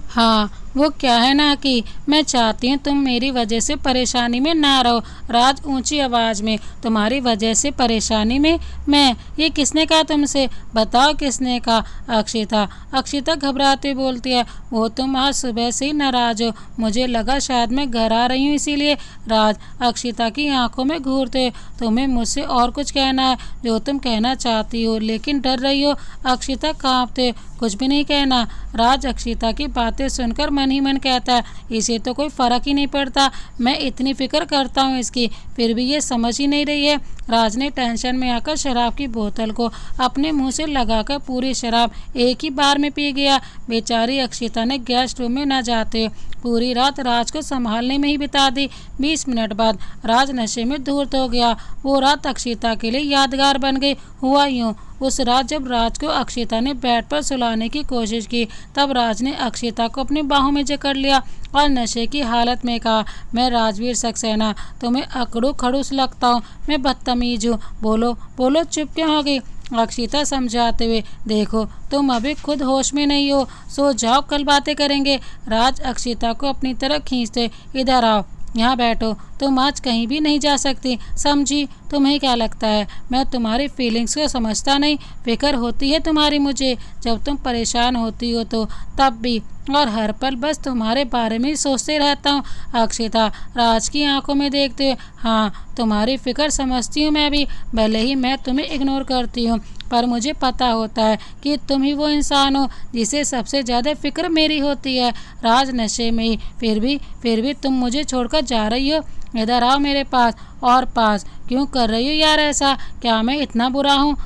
हाँ वो क्या है ना कि मैं चाहती हूँ तुम मेरी वजह से परेशानी में ना रहो। राज ऊंची आवाज़ में, तुम्हारी वजह से परेशानी में? मैं? ये किसने कहा तुमसे? बताओ किसने कहा? अक्षिता घबराते बोलती है, वो तुम आज सुबह से ही नाराज हो। मुझे लगा शायद मैं घर आ रही हूँ इसीलिए। राज अक्षिता की आंखों में घूरते, तुम्हें मुझसे और कुछ कहना है जो तुम कहना चाहती हो लेकिन डर रही हो? अक्षिता कांपते, कुछ भी नहीं कहना। राज अक्षिता की बातें सुनकर मन ही मन कहता है, इसे तो कोई फर्क ही नहीं पड़ता, मैं इतनी फिक्र करता हूँ इसकी, फिर भी ये समझ ही नहीं रही है। राज ने टेंशन में आकर शराब की बोतल को अपने मुंह से लगाकर पूरी शराब एक ही बार में पी गया। बेचारी अक्षिता ने गेस्ट रूम में न जाते पूरी रात राज को संभालने में ही बिता दी। 20 मिनट बाद राज नशे में धूर्त हो गया। वो रात अक्षिता के लिए यादगार बन गई। हुआ यूं, उस रात जब राज को अक्षिता ने बेड पर सुलाने की कोशिश की तब राज ने अक्षिता को अपनी बाहों में जकड़ लिया और नशे की हालत में कहा, मैं राजवीर सक्सेना तुम्हें अकड़ू खड़ूस लगता हूँ, मैं बदतमीज हूँ। बोलो बोलो, चुप क्यों हो गई? अक्षिता समझाते हुए, देखो तुम अभी खुद होश में नहीं हो, सो जाओ, कल बातें करेंगे। राज अक्षिता को अपनी तरफ खींचते, इधर आओ, यहाँ बैठो, तुम आज कहीं भी नहीं जा सकती, समझी? तुम्हें क्या लगता है मैं तुम्हारी फीलिंग्स को समझता नहीं? फिक्र होती है तुम्हारी मुझे, जब तुम परेशान होती हो तो तब भी, और हर पल बस तुम्हारे बारे में ही सोचते रहता हूँ। अक्षिता राज की आंखों में देखते हुए, हाँ तुम्हारी फिक्र समझती हूँ मैं भी, भले ही मैं तुम्हें इग्नोर करती हूँ, पर मुझे पता होता है कि तुम ही वो इंसान हो जिसे सबसे ज़्यादा फिक्र मेरी होती है। राज नशे में ही, फिर भी तुम मुझे छोड़कर जा रही हो? इधर आओ मेरे पास। और पास क्यों कर रही हो यार ऐसा? क्या मैं इतना बुरा हूँ?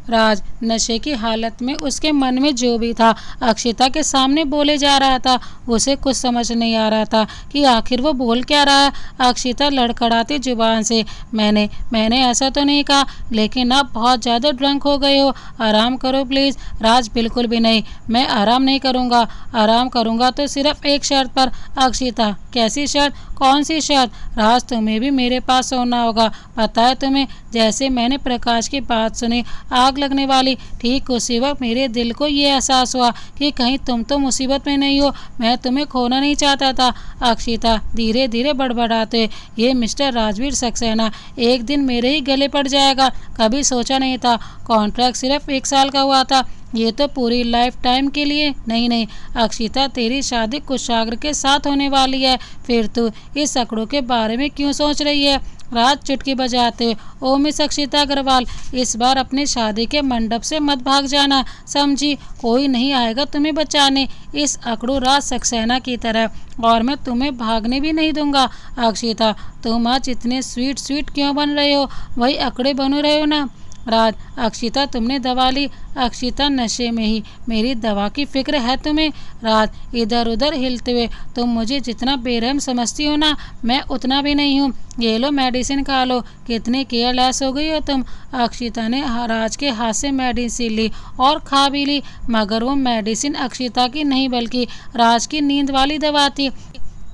राज नशे की हालत में उसके मन में जो भी था अक्षिता के सामने बोले जा रहा था। उसे कुछ समझ नहीं आ रहा था कि आखिर वो बोल क्या रहा है। अक्षिता लड़खड़ाती जुबान से, मैंने ऐसा तो नहीं कहा, लेकिन आप बहुत ज़्यादा ड्रंक हो गए हो, आराम करो प्लीज़। राज बिल्कुल भी नहीं, मैं आराम नहीं करूँगा, आराम करूँगा तो सिर्फ एक शर्त पर। अक्षिता कैसी शर्त? कौन सी शर्त? राज तुम्हें भी मेरे पास सोना होगा, पता है तुम्हें? जैसे मैंने प्रकाश की बात सुनी आग लगने वाली, ठीक उसी वक्त मेरे दिल को ये एहसास हुआ कि कहीं तुम तो मुसीबत में नहीं हो, मैं तुम्हें खोना नहीं चाहता था। अक्षिता धीरे धीरे बड़बड़ाते, ये मिस्टर राजवीर सक्सेना एक दिन मेरे ही गले पड़ जाएगा, कभी सोचा नहीं था। कॉन्ट्रैक्ट सिर्फ 1 साल का हुआ था, ये तो पूरी लाइफ टाइम के लिए। नहीं नहीं अक्षिता, तेरी शादी कुशाग्र के साथ होने वाली है, फिर तू इस अकड़ों के बारे में क्यों सोच रही है? राज चुटकी बजाते, ओ मिस अक्षिता अग्रवाल, इस बार अपनी शादी के मंडप से मत भाग जाना, समझी? कोई नहीं आएगा तुम्हें बचाने इस अकड़ू राज सक्सेना की तरह, और मैं तुम्हें भागने भी नहीं दूंगा। अक्षिता, तुम आज इतने स्वीट स्वीट क्यों बन रहे हो? वही अकड़े बन रहे हो ना। राज, अक्षिता तुमने दवा ली? अक्षिता, नशे में ही, मेरी दवा की फिक्र है तुम्हें? राज, इधर उधर हिलते हुए, तुम मुझे जितना बेरहम समझती हो ना, मैं उतना भी नहीं हूँ। ये लो मेडिसिन खा लो। कितनी केयरलेस हो गई हो तुम। अक्षिता ने राज के हाथ से मेडिसिन ली और खा भी ली, मगर वो मेडिसिन अक्षिता की नहीं बल्कि राज की नींद वाली दवा थी,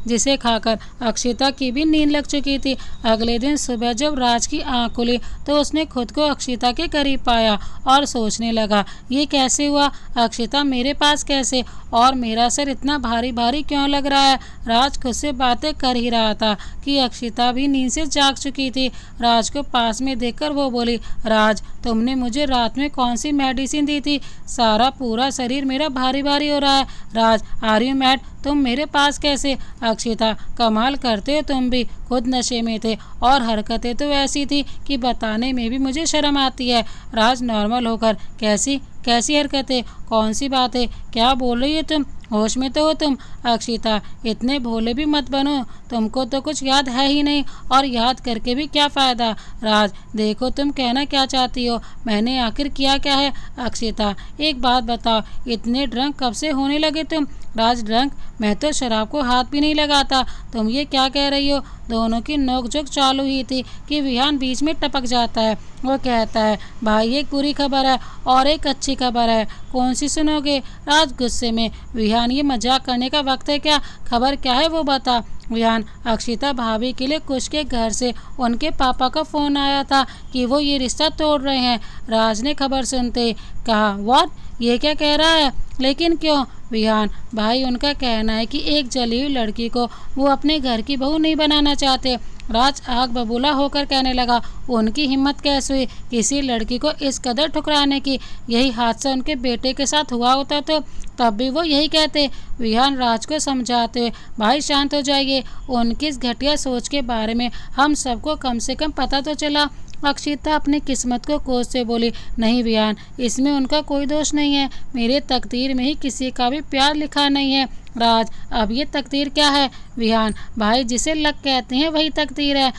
जिसे खाकर अक्षिता की भी नींद लग चुकी थी। अगले दिन सुबह जब राज की आंख खुली तो उसने खुद को अक्षिता के करीब पाया और सोचने लगा, ये कैसे हुआ? अक्षिता मेरे पास कैसे? और मेरा सर इतना भारी भारी क्यों लग रहा है? राज खुद से बातें कर ही रहा था कि अक्षिता भी नींद से जाग चुकी थी। राज को पास में देखकर वो बोली, राज, तुमने मुझे रात में कौन सी मेडिसिन दी थी? सारा पूरा शरीर मेरा भारी भारी हो रहा है। राज, आर यू मैड? तुम मेरे पास कैसे? अक्षिता, कमाल करते हो तुम भी, खुद नशे में थे और हरकतें तो ऐसी थी कि बताने में भी मुझे शर्म आती है। राज नॉर्मल होकर, कैसी कैसी हरकतें? कौन सी बातें? क्या बोल रही हो तुम? होश में तो हो तुम? अक्षिता, इतने भोले भी मत बनो, तुमको तो कुछ याद है ही नहीं, और याद करके भी क्या फ़ायदा? राज, देखो तुम कहना क्या चाहती हो, मैंने आखिर किया क्या है? अक्षिता, एक बात बताओ, इतने ड्रंक कब से होने लगे तुम? राज, ड्रंक? मैं तो शराब को हाथ भी नहीं लगाता। तुम ये क्या कह रही हो? दोनों की नोकझोंक चालू हुई थी कि विहान बीच में टपक जाता है। वो कहता है, भाई एक बुरी खबर है और एक अच्छी खबर है, कौन सी सुनोगे? राज गुस्से में, विहान ये मजाक करने का वक्त है क्या? खबर क्या है वो बता। विहान, अक्षिता भाभी के लिए कुश के घर से उनके पापा का फ़ोन आया था कि वो ये रिश्ता तोड़ रहे हैं। राज ने खबर सुनते कहा, व्हाट? ये क्या कह रहा है? लेकिन क्यों? विहान, भाई उनका कहना है कि एक जली हुई लड़की को वो अपने घर की बहू नहीं बनाना चाहते। राज आग बबूला होकर कहने लगा, उनकी हिम्मत कैसे हुई किसी लड़की को इस कदर ठुकराने की? यही हादसा उनके बेटे के साथ हुआ होता तो तब भी वो यही कहते। विहान राज को समझाते हुए, भाई शांत हो जाइए, उनकी इस घटिया सोच के बारे में हम सबको कम से कम पता तो चला। अक्षिता अपनी किस्मत को कोसते बोली, नहीं विहान, इसमें उनका कोई दोष नहीं है, मेरे तकदीर में ही किसी का भी प्यार लिखा नहीं है। राज, अब ये तकदीर क्या है? विहान, भाई जिसे लक कहते हैं वही तकदीर है।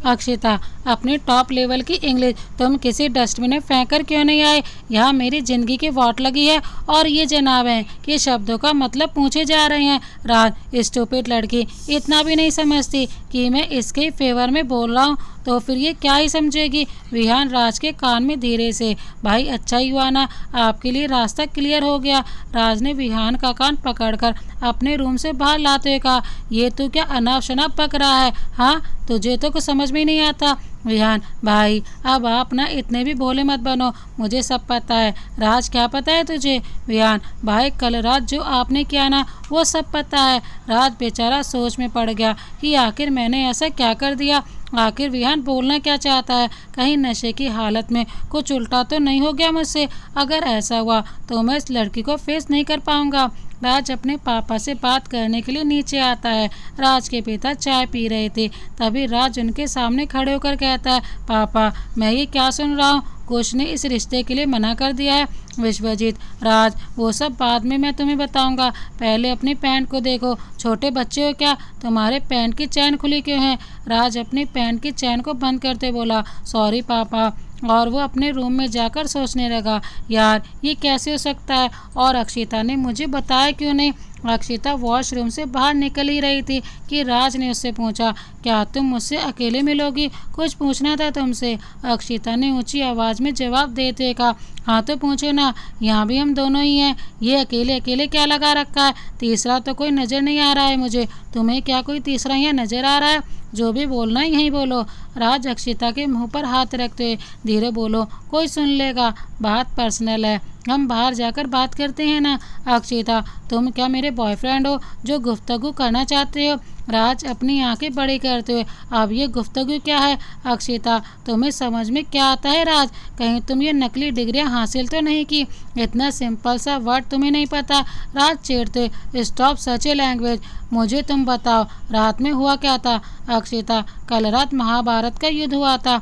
अक्षिता, अपनी टॉप लेवल की इंग्लिश तुम किसी डस्टबिन में फेंक कर क्यों नहीं आए? यहाँ मेरी ज़िंदगी की वाट लगी है और ये जनाब हैं कि शब्दों का मतलब पूछे जा रहे हैं। राज, स्टूपिड लड़की, इतना भी नहीं समझती कि मैं इसके फेवर में बोल रहा हूँ, तो फिर ये क्या ही समझेगी? विहान राज के कान में धीरे से, भाई अच्छा ही हुआ ना, आपके लिए रास्ता क्लियर हो गया। राज ने विहान का कान पकड़कर अपने रूम से बाहर लाते हुए कहा, ये तू क्या अनाप शनाप पक रहा है? हाँ, तुझे तो कुछ समझ में नहीं आता। विहान, भाई अब आप ना इतने भी भोले मत बनो, मुझे सब पता है। राज, क्या पता है तुझे? विहान, भाई कल रात जो आपने किया ना वो सब पता है। राज बेचारा सोच में पड़ गया कि आखिर मैंने ऐसा क्या कर दिया। आखिर विहान बोलना क्या चाहता है? कहीं नशे की हालत में कुछ उल्टा तो नहीं हो गया मुझसे? अगर ऐसा हुआ तो मैं इस लड़की को फेस नहीं कर पाऊंगा। राज अपने पापा से बात करने के लिए नीचे आता है। राज के पिता चाय पी रहे थे, तभी राज उनके सामने खड़े होकर कहता है, पापा मैं ये क्या सुन रहा हूँ? कुश ने इस रिश्ते के लिए मना कर दिया है। विश्वजीत, राज वो सब बाद में मैं तुम्हें बताऊंगा, पहले अपनी पैंट को देखो, छोटे बच्चे हो क्या? तुम्हारे पैंट की चैन खुली क्यों है? राज अपनी पैंट की चैन को बंद करते बोला, सॉरी पापा, और वो अपने रूम में जाकर सोचने लगा, यार ये कैसे हो सकता है, और अक्षिता ने मुझे बताया क्यों नहीं? अक्षिता वॉशरूम से बाहर निकल ही रही थी कि राज ने उससे पूछा, क्या तुम मुझसे अकेले मिलोगी? कुछ पूछना था तुमसे। अक्षिता ने ऊंची आवाज़ में जवाब देते कहा, हाँ तो पूछो ना, यहाँ भी हम दोनों ही हैं, ये अकेले अकेले क्या लगा रखा है? तीसरा तो कोई नज़र नहीं आ रहा है मुझे, तुम्हें क्या कोई तीसरा यहाँ नज़र आ रहा है? जो भी बोलना है यहीं बोलो। राज अक्षिता के मुंह पर हाथ रखते हुए, धीरे बोलो, कोई सुन लेगा, बात पर्सनल है। हम बाहर जाकर बात करते हैं ना। अक्षिता, तुम क्या मेरे बॉयफ्रेंड हो जो गुफ्तगू करना चाहते हो? राज अपनी आंखें बड़ी करते हुए, अब ये गुफ्तगू क्या है? अक्षिता, तुम्हें समझ में क्या आता है राज? कहीं तुम ये नकली डिग्रियां हासिल तो नहीं की? इतना सिंपल सा वर्ड तुम्हें नहीं पता? राज चिढ़ते, स्टॉप सच ए लैंग्वेज। मुझे तुम बताओ रात में हुआ क्या था? अक्षिता, कल रात महाभारत का युद्ध हुआ था।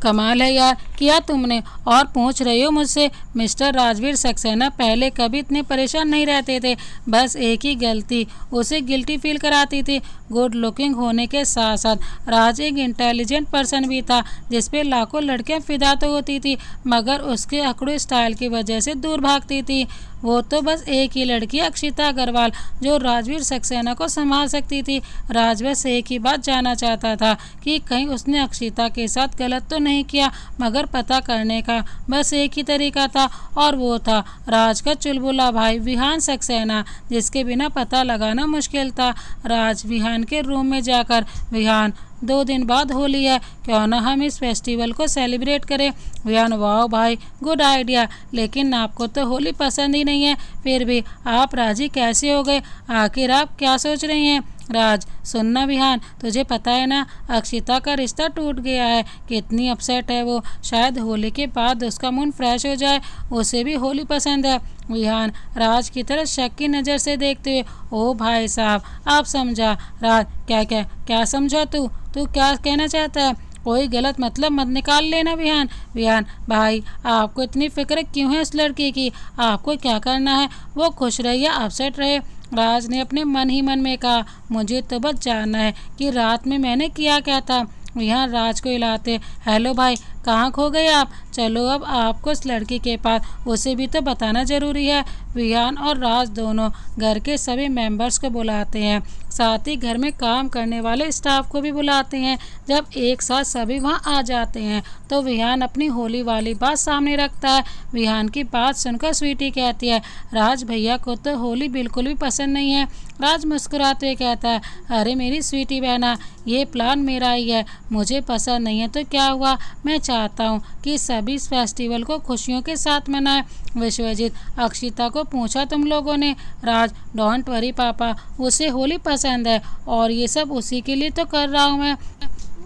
कमाल है यार, किया तुमने और पूछ रही हो मुझसे? मिस्टर राजवीर सक्सेना पहले कभी इतने परेशान नहीं रहते थे। बस एक ही गलती उसे गिल्टी फील कराती थी। गुड लुकिंग होने के साथ साथ राज एक इंटेलिजेंट पर्सन भी था, जिसपे लाखों लड़कियां फिदा तो होती थी, मगर उसके अकड़ू स्टाइल की वजह से दूर भागती थी। वो तो बस एक ही लड़की अक्षिता अग्रवाल जो राजवीर सक्सेना को संभाल सकती थी। राज बस एक ही बात जानना चाहता था कि कहीं उसने अक्षिता के साथ गलत तो नहीं किया, मगर पता करने का बस एक ही तरीका था, और वो था राज का चुलबुला भाई विहान सक्सेना, जिसके बिना पता लगाना मुश्किल था। राज विहान के रूम में जाकर, विहान 2 दिन बाद होली है, क्यों ना हम इस फेस्टिवल को सेलिब्रेट करें? विहान, वाह भाई, गुड आइडिया, लेकिन आपको तो होली पसंद ही नहीं है, फिर भी आप राजी कैसे हो गए? आखिर आप क्या सोच रही हैं? राज, सुनना विहान, तुझे पता है ना अक्षिता का रिश्ता टूट गया है। कितनी अपसेट है वो। शायद होली के बाद उसका मूड फ्रेश हो जाए, उसे भी होली पसंद है। विहान राज की तरफ शक की नज़र से देखते हुए, ओ भाई साहब, आप समझा? राज, क्या क्या क्या समझा? तू तू क्या कहना चाहता है? कोई गलत मतलब मत निकाल लेना विहान। विहान, भाई आपको इतनी फिक्र क्यों है इस लड़की की? आपको क्या करना है वो खुश रहे या अपसेट रहे? राज ने अपने मन ही मन में कहा, मुझे तो बस जानना है कि रात में मैंने किया क्या था। विहान राज को हिलाते, हेलो भाई, कहाँ खो गए आप? चलो अब आपको इस लड़की के पास, उसे भी तो बताना ज़रूरी है। विहान और राज दोनों घर के सभी मेंबर्स को बुलाते हैं, साथ ही घर में काम करने वाले स्टाफ को भी बुलाते हैं। जब एक साथ सभी वहां आ जाते हैं तो विहान अपनी होली वाली बात सामने रखता है। विहान की बात सुनकर स्वीटी कहती है, राज भैया को तो होली बिल्कुल भी पसंद नहीं है। राज मुस्कुराते हुए कहता है, अरे मेरी स्वीटी बहना, ये प्लान मेरा ही है, मुझे पसंद नहीं है तो क्या हुआ? मैं चाहता हूँ कि सभी इस फेस्टिवल को खुशियों के साथ मनाएं। विश्वजीत, अक्षिता को पूछा तुम लोगों ने? राज, डोंट वरी पापा, उसे होली पसंद है और ये सब उसी के लिए तो कर रहा हूँ मैं।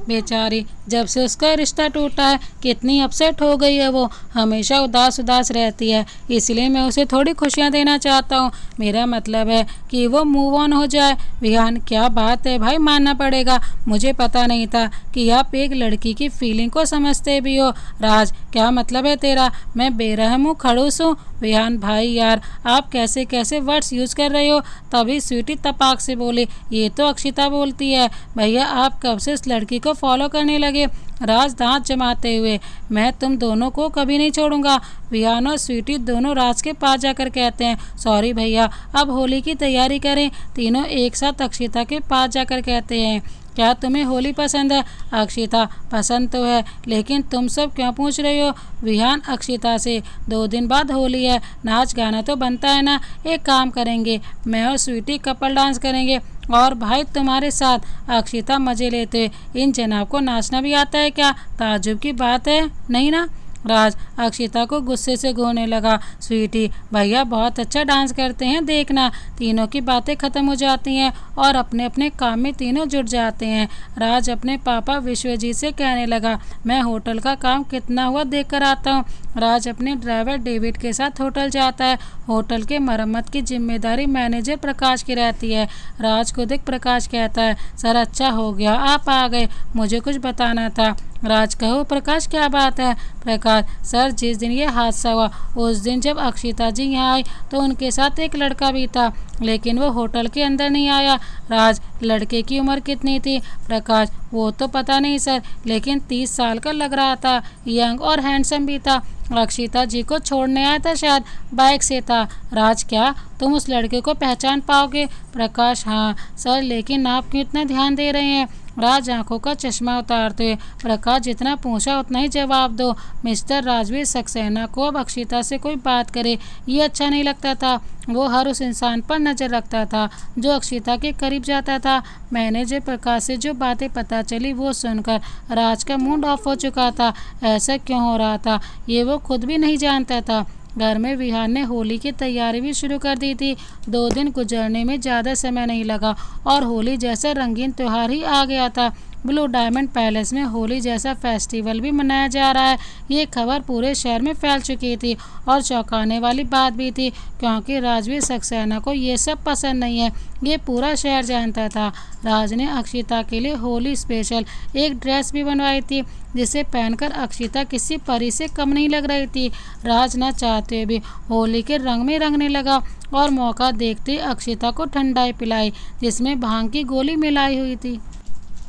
बेचारी, जब से उसका रिश्ता टूटा है कितनी अपसेट हो गई है वो, हमेशा उदास उदास रहती है, इसलिए मैं उसे थोड़ी खुशियाँ देना चाहता हूँ। मेरा मतलब है कि वो मूव ऑन हो जाए। विहान, क्या बात है भाई, मानना पड़ेगा, मुझे पता नहीं था कि आप एक लड़की की फीलिंग को समझते भी हो। राज, क्या मतलब है तेरा? मैं बेरहम हूँ, खड़ूस हूँ? विहान, भाई यार, आप कैसे कैसे वर्ड्स यूज़ कर रहे हो? तभी स्वीटी तपाक से बोली, ये तो अक्षिता बोलती है। भैया आप कब से इस लड़की को फॉलो करने लगे? राज दांत जमाते हुए, मैं तुम दोनों को कभी नहीं छोड़ूंगा। विहान और स्वीटी दोनों राज के पास जाकर कहते हैं, सॉरी भैया, अब होली की तैयारी करें। तीनों एक साथ अक्षिता के पास जाकर कहते हैं, क्या तुम्हें होली पसंद है? अक्षिता, पसंद तो है, लेकिन तुम सब क्यों पूछ रहे हो? विहान अक्षिता से, 2 दिन बाद होली है, नाच गाना तो बनता है ना। एक काम करेंगे, मैं और स्वीटी कपल डांस करेंगे और भाई तुम्हारे साथ। अक्षिता मजे लेते, इन जनाब को नाचना भी आता है क्या? ताज्जुब की बात है, नहीं ना? राज अक्षिता को गुस्से से घूरने लगा, स्वीटी भैया बहुत अच्छा डांस करते हैं, देखना। तीनों की बातें खत्म हो जाती हैं और अपने अपने काम में तीनों जुट जाते हैं। राज अपने पापा विश्वजीत से कहने लगा, मैं होटल का काम कितना हुआ देख कर आता हूँ। राज अपने ड्राइवर डेविड के साथ होटल जाता है। होटल के मरम्मत की जिम्मेदारी मैनेजर प्रकाश की रहती है। राज को देख प्रकाश कहता है, सर अच्छा हो गया आप आ गए, मुझे कुछ बताना था। राज, कहो प्रकाश, क्या बात है? प्रकाश, सर जिस दिन ये हादसा हुआ उस दिन जब अक्षिता जी यहाँ आई तो उनके साथ एक लड़का भी था, लेकिन वो होटल के अंदर नहीं आया। राज, लड़के की उम्र कितनी थी? प्रकाश, वो तो पता नहीं सर, लेकिन 30 साल का लग रहा था, यंग और हैंडसम भी था। अक्षिता जी को छोड़ने आया था, शायद बाइक से था। राज, क्या तुम उस लड़के को पहचान पाओगे? प्रकाश, हाँ सर, लेकिन आप क्यों इतना ध्यान दे रहे हैं? राज आंखों का चश्मा उतारते हुए, प्रकाश जितना पूछा उतना ही जवाब दो। मिस्टर राजवीर सक्सेना को अब अक्षिता से कोई बात करे ये अच्छा नहीं लगता था। वो हर उस इंसान पर नज़र रखता था जो अक्षिता के करीब जाता था। मैनेजर प्रकाश से जो बातें पता चली वो सुनकर राज का मूड ऑफ हो चुका था। ऐसा क्यों हो रहा था ये वो खुद भी नहीं जानता था। घर में विहान ने होली की तैयारी भी शुरू कर दी थी। 2 दिन गुजरने में ज़्यादा समय नहीं लगा और होली जैसा रंगीन त्योहार ही आ गया था। ब्लू डायमंड पैलेस में होली जैसा फेस्टिवल भी मनाया जा रहा है। ये खबर पूरे शहर में फैल चुकी थी और चौंकाने वाली बात भी थी, क्योंकि राजवीर सक्सेना को ये सब पसंद नहीं है। ये पूरा शहर जानता था। राज ने अक्षिता के लिए होली स्पेशल एक ड्रेस भी बनवाई थी, जिसे पहनकर अक्षिता किसी परी से कम नहीं लग रही थी। राज न चाहते हुए भी होली के रंग में रंगने लगा और मौका देखते अक्षिता को ठंडाई पिलाई, जिसमें भांग की गोली मिलाई हुई थी।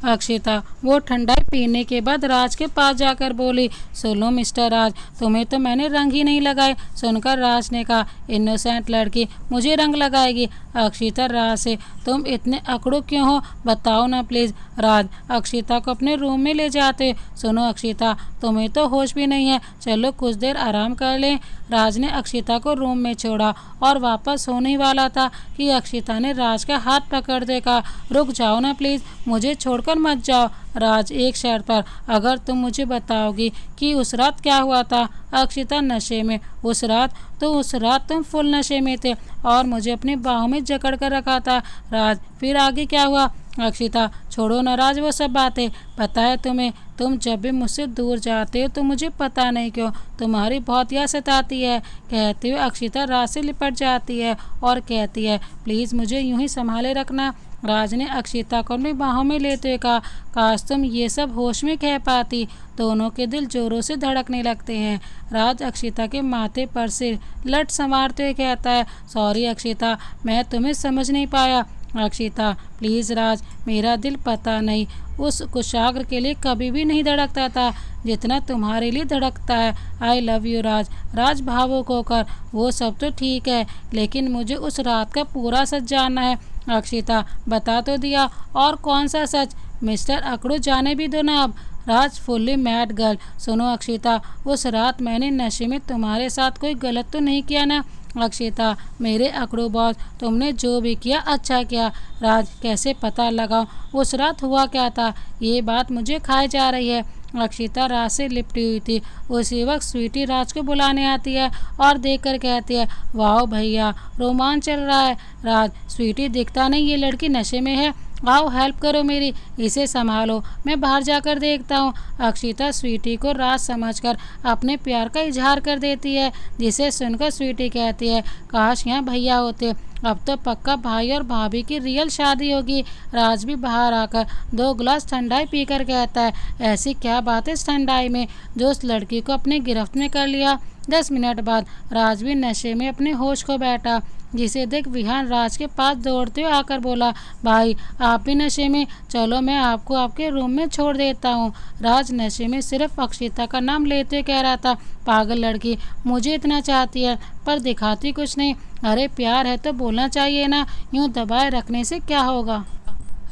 अक्षिता वो ठंडाई पीने के बाद राज के पास जाकर बोली, सुनो मिस्टर राज, तुम्हें तो मैंने रंग ही नहीं लगाए। सुनकर राज ने कहा, इनोसेंट लड़की मुझे रंग लगाएगी। अक्षिता राज से, तुम इतने अकड़ू क्यों हो, बताओ ना प्लीज़। राज अक्षिता को अपने रूम में ले जाते, सुनो अक्षिता, तुम्हें तो होश भी नहीं है, चलो कुछ देर आराम कर लें। राज ने अक्षिता को रूम में छोड़ा और वापस होने वाला था कि अक्षिता ने राज का हाथ पकड़ दे कहा, रुक जाओ ना प्लीज़, मुझे छोड़कर मत जाओ। राज, एक शर्त पर, अगर तुम मुझे बताओगी कि उस रात क्या हुआ था। अक्षिता, नशे में। उस रात? तो उस रात तुम फुल नशे में थे और मुझे अपनी बाहों में जकड़ कर रखा था। राज, फिर आगे क्या हुआ। अक्षिता, छोड़ो न राज वो सब बातें, पता है तुम्हें, तुम जब भी मुझसे दूर जाते हो तो मुझे पता नहीं क्यों तुम्हारी बहुत याद सताती है। कहते हुए अक्षिता राज से लिपट जाती है और कहती है, प्लीज़ मुझे यूं ही संभाले रखना। राज ने अक्षिता को अपनी बाहों में लेते हुए कहा, काश तुम ये सब होश में कह पाती। दोनों के दिल जोरों से धड़कने लगते हैं। राज अक्षिता के माथे पर से लट संवारते हुए कहता है, सॉरी अक्षिता, मैं तुम्हें समझ नहीं पाया। अक्षिता, प्लीज़ राज, मेरा दिल पता नहीं उस कुशाग्र के लिए कभी भी नहीं धड़कता था जितना तुम्हारे लिए धड़कता है। आई लव यू राज। राज भावुक होकर, वो सब तो ठीक है, लेकिन मुझे उस रात का पूरा सच जानना है। अक्षिता, बता तो दिया, और कौन सा सच। मिस्टर अकड़ू, जाने भी दो ना अब। राज, फुल्ली मैड गर्ल, सुनो अक्षिता, उस रात मैंने नशे में तुम्हारे साथ कोई गलत तो नहीं किया ना। अक्षिता, मेरे अकड़ू बॉस, तुमने जो भी किया अच्छा किया। राज, कैसे पता लगाओ उस रात हुआ क्या था, ये बात मुझे खाई जा रही है। अक्षिता राज से लिपटी हुई थी। उसी वक्त स्वीटी राज को बुलाने आती है और देखकर कहती है, वाह भैया, रोमांच चल रहा है। राज, स्वीटी, दिखता नहीं ये लड़की नशे में है, आओ हेल्प करो मेरी, इसे संभालो, मैं बाहर जाकर देखता हूँ। अक्षिता स्वीटी को राज समझकर अपने प्यार का इजहार कर देती है, जिसे सुनकर स्वीटी कहती है, काश यहाँ भैया होते, अब तो पक्का भाई और भाभी की रियल शादी होगी। राज भी बाहर आकर 2 गिलास ठंडाई पीकर कहता है, ऐसी क्या बात है इस ठंडाई में जो उस लड़की को अपने गिरफ्त में कर लिया। 10 मिनट बाद राज भी नशे में अपने होश को बैठा, जिसे देख विहान राज के पास दौड़ते हुए आकर बोला, भाई आप भी नशे में, चलो मैं आपको आपके रूम में छोड़ देता हूँ। राज नशे में सिर्फ अक्षिता का नाम लेते हुए कह रहा था, पागल लड़की, मुझे इतना चाहती है पर दिखाती कुछ नहीं। अरे प्यार है तो बोलना चाहिए ना, यूँ दबाए रखने से क्या होगा।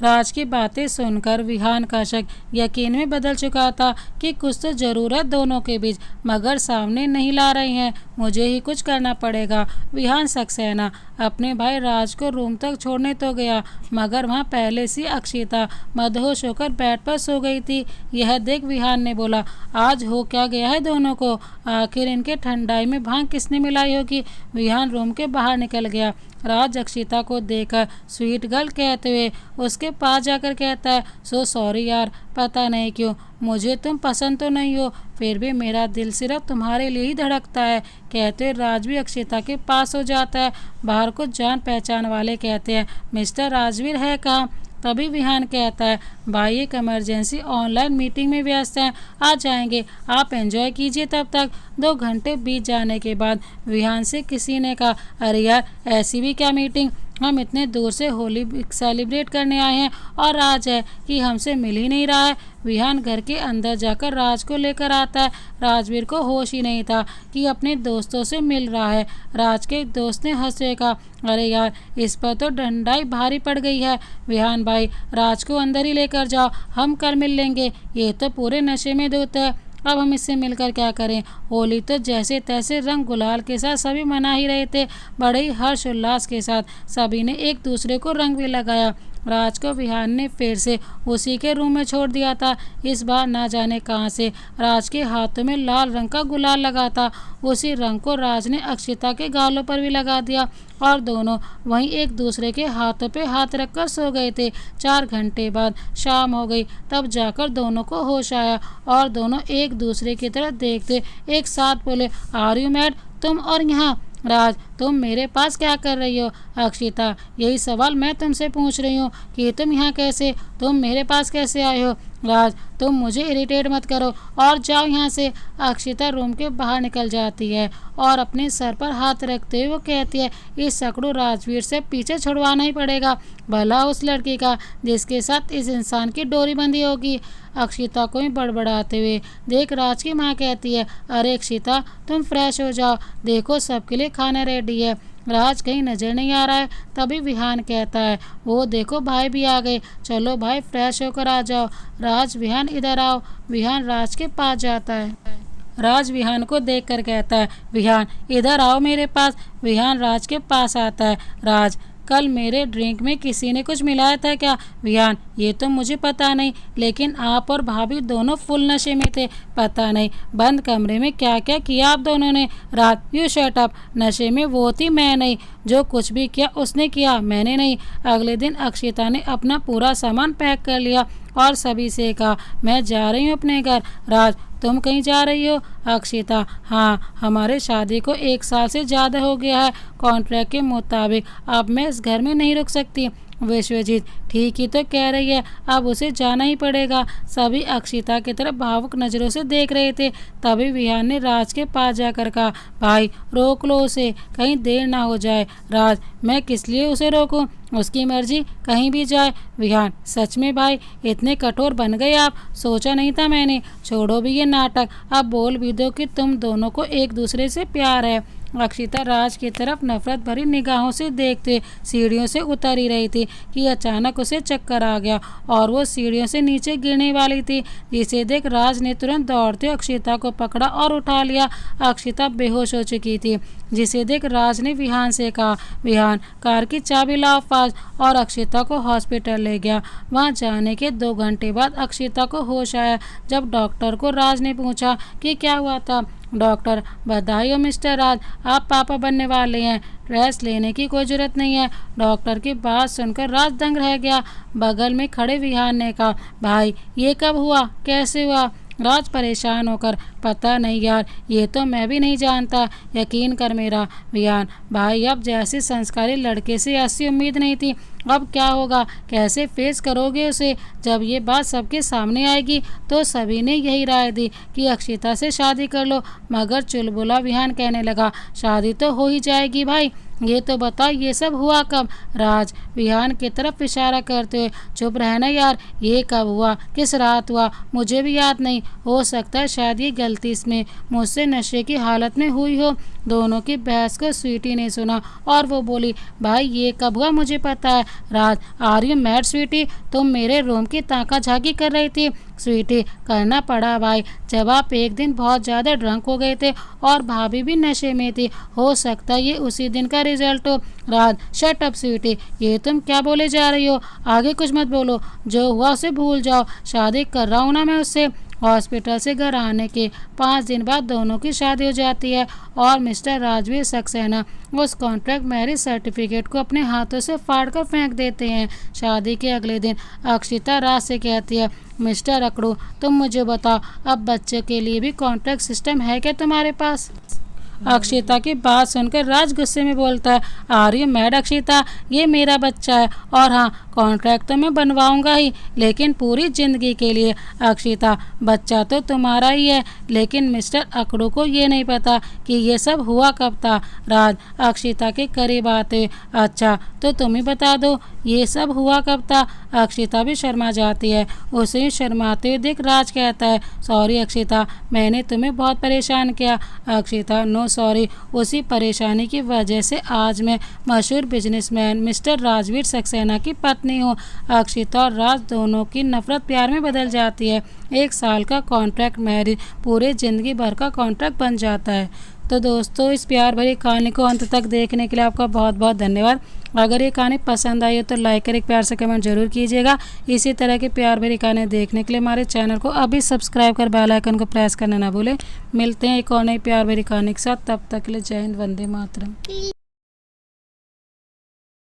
राज की बातें सुनकर विहान का शक यकीन में बदल चुका था कि कुछ तो ज़रूर है दोनों के बीच, मगर सामने नहीं ला रही हैं, मुझे ही कुछ करना पड़ेगा। विहान सक्सेना अपने भाई राज को रूम तक छोड़ने तो गया, मगर वहाँ पहले से अक्षिता मदहोश होकर बेड पर सो गई थी। यह देख विहान ने बोला, आज हो क्या गया है दोनों को, आखिर इनके ठंडाई में भांग किसने मिलाई होगी। विहान रूम के बाहर निकल गया। राज अक्षिता को देखकर स्वीट गर्ल कहते हुए उसके पास जाकर कहता है, सो सॉरी यार, पता नहीं क्यों मुझे तुम पसंद तो नहीं हो, फिर भी मेरा दिल सिर्फ तुम्हारे लिए ही धड़कता है। कहते हुए राज भी अक्षिता के पास हो जाता है। बाहर कुछ जान पहचान वाले कहते हैं, मिस्टर राजवीर है कहाँ। तभी विहान कहता है, भाई एक इमरजेंसी ऑनलाइन मीटिंग में व्यस्त हैं, आ जाएंगे, आप एंजॉय कीजिए तब तक। 2 घंटे बीत जाने के बाद विहान से किसी ने कहा, अरे यार ऐसी भी क्या मीटिंग, हम इतने दूर से होली सेलिब्रेट करने आए हैं और राज है कि हमसे मिल ही नहीं रहा है। विहान घर के अंदर जाकर राज को लेकर आता है। राजवीर को होश ही नहीं था कि अपने दोस्तों से मिल रहा है। राज के दोस्त ने हंसते कहा, अरे यार इस पर तो डंडाई भारी पड़ गई है। विहान भाई, राज को अंदर ही लेकर जाओ, हम कल मिल लेंगे, ये तो पूरे नशे में धुत है, अब हम इससे मिलकर क्या करें। होली तो जैसे तैसे रंग गुलाल के साथ सभी मना ही रहे थे। बड़े ही हर्ष उल्लास के साथ सभी ने एक दूसरे को रंग भी लगाया। राज को विहान ने फिर से उसी के रूम में छोड़ दिया था। इस बार ना जाने कहां से राज के हाथों में लाल रंग का गुलाल लगा था। उसी रंग को राज ने अक्षिता के गालों पर भी लगा दिया और दोनों वहीं एक दूसरे के हाथों पे हाथ रखकर सो गए थे। 4 घंटे बाद शाम हो गई, तब जाकर दोनों को होश आया और दोनों एक दूसरे की तरफ देखते एक साथ बोले, आर यू मैड? तुम और यहाँ? राज, तुम मेरे पास क्या कर रही हो? अक्षिता, यही सवाल मैं तुमसे पूछ रही हूँ कि तुम यहाँ कैसे, तुम मेरे पास कैसे आए हो? राज, तुम मुझे इरिटेट मत करो और जाओ यहाँ से। अक्षिता रूम के बाहर निकल जाती है और अपने सर पर हाथ रखते हुए वो कहती है, इस सकड़ू राजवीर से पीछे छुड़वाना ही पड़ेगा, भला उस लड़की का जिसके साथ इस इंसान की डोरी बंधी होगी। अक्षिता को ही बड़बड़ाते हुए देख राज की माँ कहती है, अरे अक्षिता, तुम फ्रेश हो जाओ, देखो सबके लिए खाना रेडी है। राज कहीं नजर नहीं आ रहा है। तभी विहान कहता है, वो देखो भाई भी आ गए, चलो भाई फ्रेश होकर आ जाओ। राज, विहान इधर आओ। विहान राज के पास जाता है। राज विहान को देखकर कहता है, विहान इधर आओ मेरे पास। विहान राज के पास आता है। राज, कल मेरे ड्रिंक में किसी ने कुछ मिलाया था क्या? विहान, ये तो मुझे पता नहीं, लेकिन आप और भाभी दोनों फुल नशे में थे। पता नहीं बंद कमरे में क्या क्या किया आप दोनों ने। राज, यू शट अप। नशे में वो थी, मैं नहीं। जो कुछ भी किया उसने किया, मैंने नहीं। अगले दिन अक्षिता ने अपना पूरा सामान पैक कर लिया और सभी से कहा, मैं जा रही हूँ अपने घर। राज, तुम कहीं जा रही हो? अक्षिता, हाँ, हमारे शादी को 1 साल से ज़्यादा हो गया है। कॉन्ट्रैक्ट के मुताबिक अब मैं इस घर में नहीं रुक सकती। विश्वजीत ठीक ही तो कह रही है, अब उसे जाना ही पड़ेगा। सभी अक्षिता की तरफ भावुक नज़रों से देख रहे थे। तभी विहान ने राज के पास जाकर कहा, भाई रोक लो उसे, कहीं देर ना हो जाए। राज, मैं किस लिए उसे रोकूं? उसकी मर्जी, कहीं भी जाए। विहान, सच में भाई इतने कठोर बन गए आप, सोचा नहीं था मैंने। छोड़ो भी ये नाटक, अब बोल भी दो कि तुम दोनों को एक दूसरे से प्यार है। अक्षिता राज की तरफ नफरत भरी निगाहों से देखते सीढ़ियों से उतर ही रही थी कि अचानक उसे चक्कर आ गया और वो सीढ़ियों से नीचे गिरने वाली थी, जिसे देख राज ने तुरंत दौड़ते अक्षिता को पकड़ा और उठा लिया। अक्षिता बेहोश हो चुकी थी, जिसे देख राज ने विहान से कहा, विहान कार की चाबी लाओ फास्ट, और अक्षिता को हॉस्पिटल ले गया। वहां जाने के 2 घंटे बाद अक्षिता को होश आया। जब डॉक्टर को राज ने पूछा कि क्या हुआ था, डॉक्टर, बधाई हो मिस्टर राज, आप पापा बनने वाले हैं, रेस्ट लेने की कोई जरूरत नहीं है। डॉक्टर की बात सुनकर राज दंग रह गया। बगल में खड़े विहान ने कहा, भाई ये कब हुआ, कैसे हुआ? राज परेशान होकर, पता नहीं यार, ये तो मैं भी नहीं जानता, यकीन कर मेरा। विहान, भाई अब जैसे संस्कारी लड़के से ऐसी उम्मीद नहीं थी, अब क्या होगा, कैसे फेस करोगे उसे? जब ये बात सबके सामने आएगी तो सभी ने यही राय दी कि अक्षिता से शादी कर लो, मगर चुलबुला विहान कहने लगा, शादी तो हो ही जाएगी भाई, ये तो बताओ ये सब हुआ कब? राज विहान की तरफ इशारा करते हुए, चुप रहना यार, ये कब हुआ, किस रात हुआ, मुझे भी याद नहीं, हो सकता है शायद ये गलती इसमें मुझसे नशे की हालत में हुई हो। दोनों की बहस को स्वीटी ने सुना और वो बोली, भाई ये कब हुआ मुझे पता है। राज, आर यू मैड स्वीटी, तुम मेरे रूम की ताका झाकी कर रही थी। स्वीटी, करना पड़ा भाई, जब आप एक दिन बहुत ज़्यादा ड्रंक हो गए थे और भाभी भी नशे में थी, हो सकता है ये उसी दिन का रिजल्ट हो। राज, शट अप स्वीटी, ये तुम क्या बोले जा रही हो, आगे कुछ मत बोलो, जो हुआ उसे भूल जाओ, शादी कर रहा हूँ ना मैं उससे। हॉस्पिटल से घर आने के 5 दिन बाद दोनों की शादी हो जाती है और मिस्टर राजवीर सक्सेना उस कॉन्ट्रैक्ट मैरिज सर्टिफिकेट को अपने हाथों से फाड़कर फेंक देते हैं। शादी के अगले दिन अक्षिता राज से कहती है, मिस्टर अकड़ू, तुम मुझे बताओ, अब बच्चे के लिए भी कॉन्ट्रैक्ट सिस्टम है क्या तुम्हारे पास? अक्षिता की बात सुनकर राज गुस्से में बोलता है, आर यू मैड अक्षिता, ये मेरा बच्चा है और हाँ, कॉन्ट्रैक्ट तो मैं बनवाऊंगा ही, लेकिन पूरी जिंदगी के लिए। अक्षिता, बच्चा तो तुम्हारा ही है, लेकिन मिस्टर अकड़ू को ये नहीं पता कि ये सब हुआ कब था। राज अक्षिता के करीब आते, अच्छा तो तुम ही बता दो ये सब हुआ कब था। अक्षिता भी शर्मा जाती है। उसे शर्माते हुए देख राज कहता है, सॉरी अक्षिता, मैंने तुम्हें बहुत परेशान किया। अक्षिता, नो सॉरी, उसी परेशानी की वजह से आज मैं मशहूर बिजनेसमैन मिस्टर राजवीर सक्सेना की पत्नी हूँ। अक्षिता और राज दोनों की नफरत प्यार में बदल जाती है। 1 साल का कॉन्ट्रैक्ट मैरिज पूरे ज़िंदगी भर का कॉन्ट्रैक्ट बन जाता है। तो दोस्तों इस प्यार भरी कहानी को अंत तक देखने के लिए आपका बहुत बहुत धन्यवाद। अगर ये कहानी पसंद आई हो तो लाइक कर एक प्यार से कमेंट जरूर कीजिएगा। इसी तरह की प्यार भरी कहानी देखने के लिए हमारे चैनल को अभी सब्सक्राइब कर बेल आइकन को प्रेस करना ना भूलें। मिलते हैं एक और नई प्यार भरी कहानी के साथ, तब तक के लिए जय हिंद, वंदे मातरम।